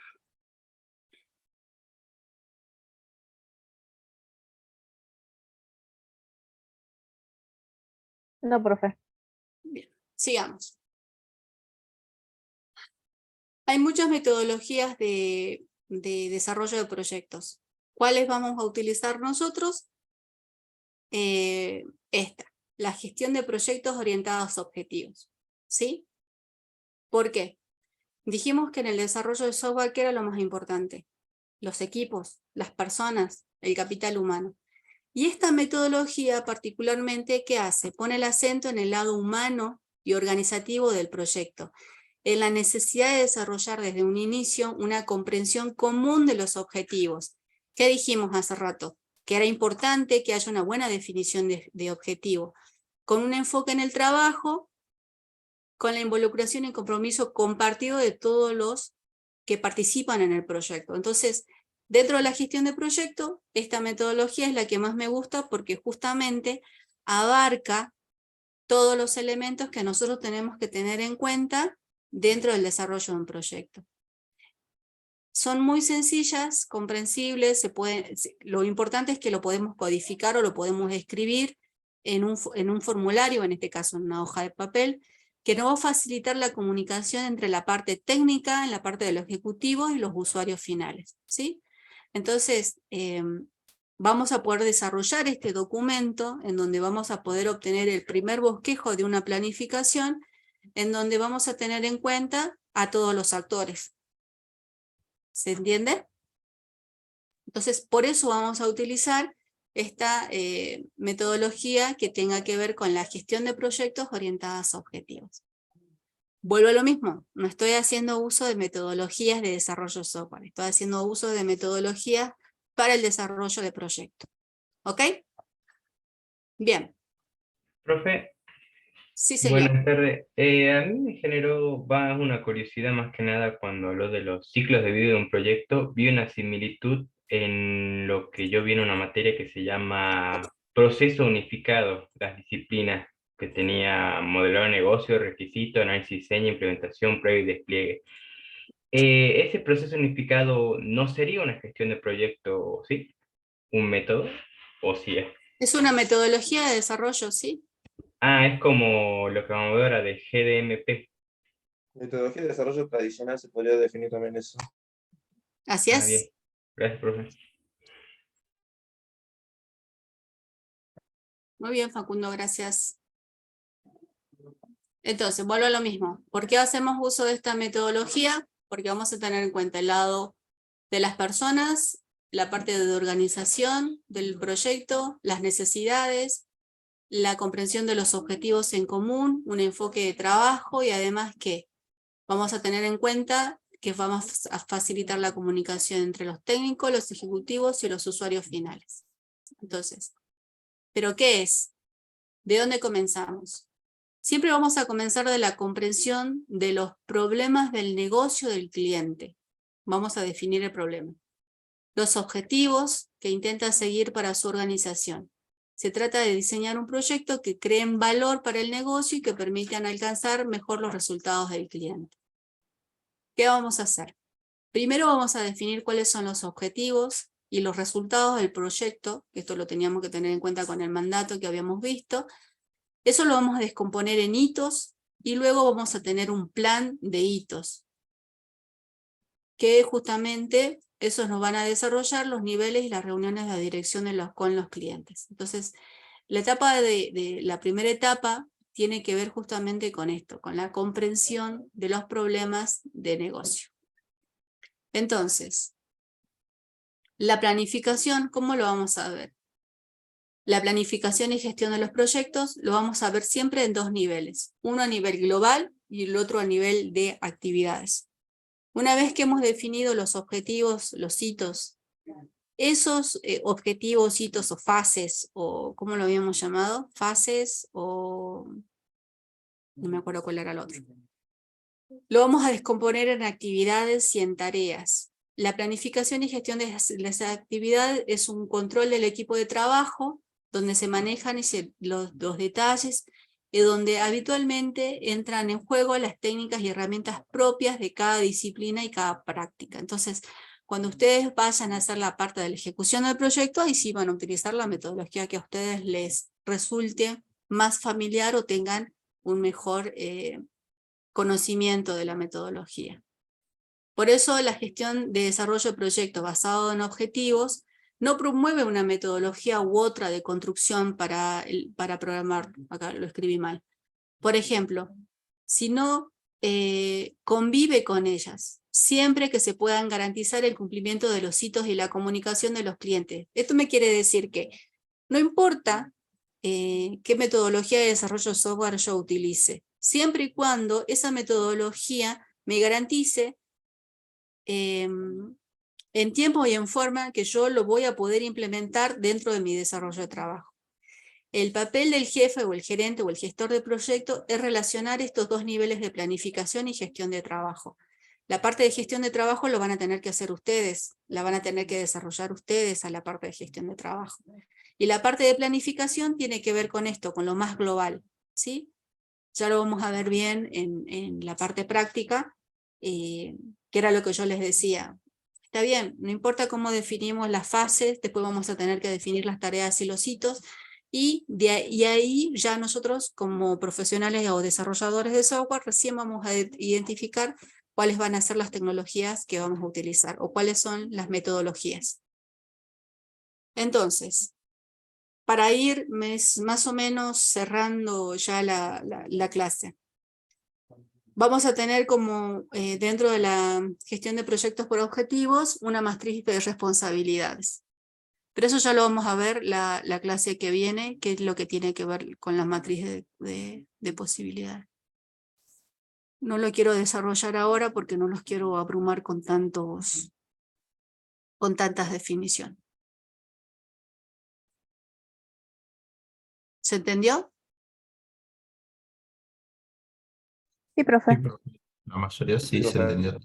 No, profe. Bien, sigamos. Hay muchas metodologías de desarrollo de proyectos. ¿Cuáles vamos a utilizar nosotros? Esta, la gestión de proyectos orientados a objetivos. ¿Sí? ¿Por qué? Dijimos que en el desarrollo de software, ¿qué era lo más importante? Los equipos, las personas, el capital humano. Y esta metodología particularmente, ¿qué hace? Pone el acento en el lado humano y organizativo del proyecto, en la necesidad de desarrollar desde un inicio una comprensión común de los objetivos. ¿Qué dijimos hace rato? Que era importante que haya una buena definición de objetivo, con un enfoque en el trabajo, con la involucración y compromiso compartido de todos los que participan en el proyecto. Entonces, dentro de la gestión de proyecto, esta metodología es la que más me gusta porque justamente abarca todos los elementos que nosotros tenemos que tener en cuenta dentro del desarrollo de un proyecto. Son muy sencillas, comprensibles, lo importante es que lo podemos codificar o lo podemos escribir en un formulario, en este caso en una hoja de papel, que nos va a facilitar la comunicación entre la parte técnica, en la parte de los ejecutivos y los usuarios finales, ¿sí? Entonces, vamos a poder desarrollar este documento en donde vamos a poder obtener el primer bosquejo de una planificación en donde vamos a tener en cuenta a todos los actores. ¿Se entiende? Entonces, por eso vamos a utilizar esta metodología que tenga que ver con la gestión de proyectos orientadas a objetivos. Vuelvo a lo mismo, no estoy haciendo uso de metodologías de desarrollo de software, estoy haciendo uso de metodologías para el desarrollo de proyectos. ¿Ok? Bien. Profe, Sí, señor. buenas tardes. A mí me generó una curiosidad más que nada cuando habló de los ciclos de vida de un proyecto. Vi una similitud en lo que yo vi en una materia que se llama proceso unificado, las disciplinas que tenía modelado de negocio, requisito, análisis, diseño, implementación, prueba y despliegue. Ese proceso unificado no sería una gestión de proyecto, ¿sí? ¿Un método? ¿O sí es? Es una metodología de desarrollo, ¿sí? Ah, es como lo que vamos a ver ahora de GDMP. Metodología de desarrollo tradicional se podría definir también eso. Así Ah, bien. es. Gracias, profe. Muy bien, Facundo, gracias. Entonces, vuelvo a lo mismo. ¿Por qué hacemos uso de esta metodología? Porque vamos a tener en cuenta el lado de las personas, la parte de organización del proyecto, las necesidades, la comprensión de los objetivos en común, un enfoque de trabajo y además que vamos a tener en cuenta que vamos a facilitar la comunicación entre los técnicos, los ejecutivos y los usuarios finales. Entonces, ¿pero qué es? ¿De dónde comenzamos? Siempre vamos a comenzar de la comprensión de los problemas del negocio del cliente. Vamos a definir el problema. Los objetivos que intenta seguir para su organización. Se trata de diseñar un proyecto que cree valor para el negocio y que permitan alcanzar mejor los resultados del cliente. ¿Qué vamos a hacer? Primero vamos a definir cuáles son los objetivos y los resultados del proyecto, que esto lo teníamos que tener en cuenta con el mandato que habíamos visto. Eso lo vamos a descomponer en hitos y luego vamos a tener un plan de hitos, que justamente esos nos van a desarrollar los niveles y las reuniones de la dirección con los clientes. Entonces, la primera etapa tiene que ver justamente con esto, con la comprensión de los problemas de negocio. Entonces, La planificación, ¿cómo lo vamos a ver? La planificación y gestión de los proyectos lo vamos a ver siempre en dos niveles. Uno a nivel global y el otro a nivel de actividades. Una vez que hemos definido los objetivos, los hitos, esos objetivos, hitos o fases, o ¿cómo lo habíamos llamado? Fases o... no me acuerdo cuál era el otro. Lo vamos a descomponer en actividades y en tareas. La planificación y gestión de las actividades es un control del equipo de trabajo, donde se manejan los detalles y donde habitualmente entran en juego las técnicas y herramientas propias de cada disciplina y cada práctica. Entonces, cuando ustedes vayan a hacer la parte de la ejecución del proyecto, ahí sí van a utilizar la metodología que a ustedes les resulte más familiar o tengan un mejor conocimiento de la metodología. Por eso la gestión de desarrollo de proyectos basado en objetivos no promueve una metodología u otra de construcción para programar. Acá lo escribí mal. Por ejemplo, sino convive con ellas, siempre que se puedan garantizar el cumplimiento de los hitos y la comunicación de los clientes. Esto me quiere decir que no importa qué metodología de desarrollo de software yo utilice, siempre y cuando esa metodología me garantice en tiempo y en forma que yo lo voy a poder implementar dentro de mi desarrollo de trabajo. El papel del jefe o el gerente o el gestor de proyecto es relacionar estos dos niveles de planificación y gestión de trabajo. La parte de gestión de trabajo lo van a tener que hacer ustedes, la van a tener que desarrollar ustedes a la parte de gestión de trabajo. Y la parte de planificación tiene que ver con esto, con lo más global, ¿sí? Ya lo vamos a ver bien en la parte práctica, que era lo que yo les decía. Está bien, no importa cómo definimos las fases, después vamos a tener que definir las tareas y los hitos, y ahí ya nosotros como profesionales o desarrolladores de software recién vamos a identificar cuáles van a ser las tecnologías que vamos a utilizar o cuáles son las metodologías. Entonces, para ir más o menos cerrando ya la clase, vamos a tener como dentro de la gestión de proyectos por objetivos una matriz de responsabilidades. Pero eso ya lo vamos a ver la clase que viene, que es lo que tiene que ver con la matriz de posibilidades. No lo quiero desarrollar ahora porque no los quiero abrumar con tantas definiciones. ¿Se entendió? Sí, profe. La mayoría sí se entendió.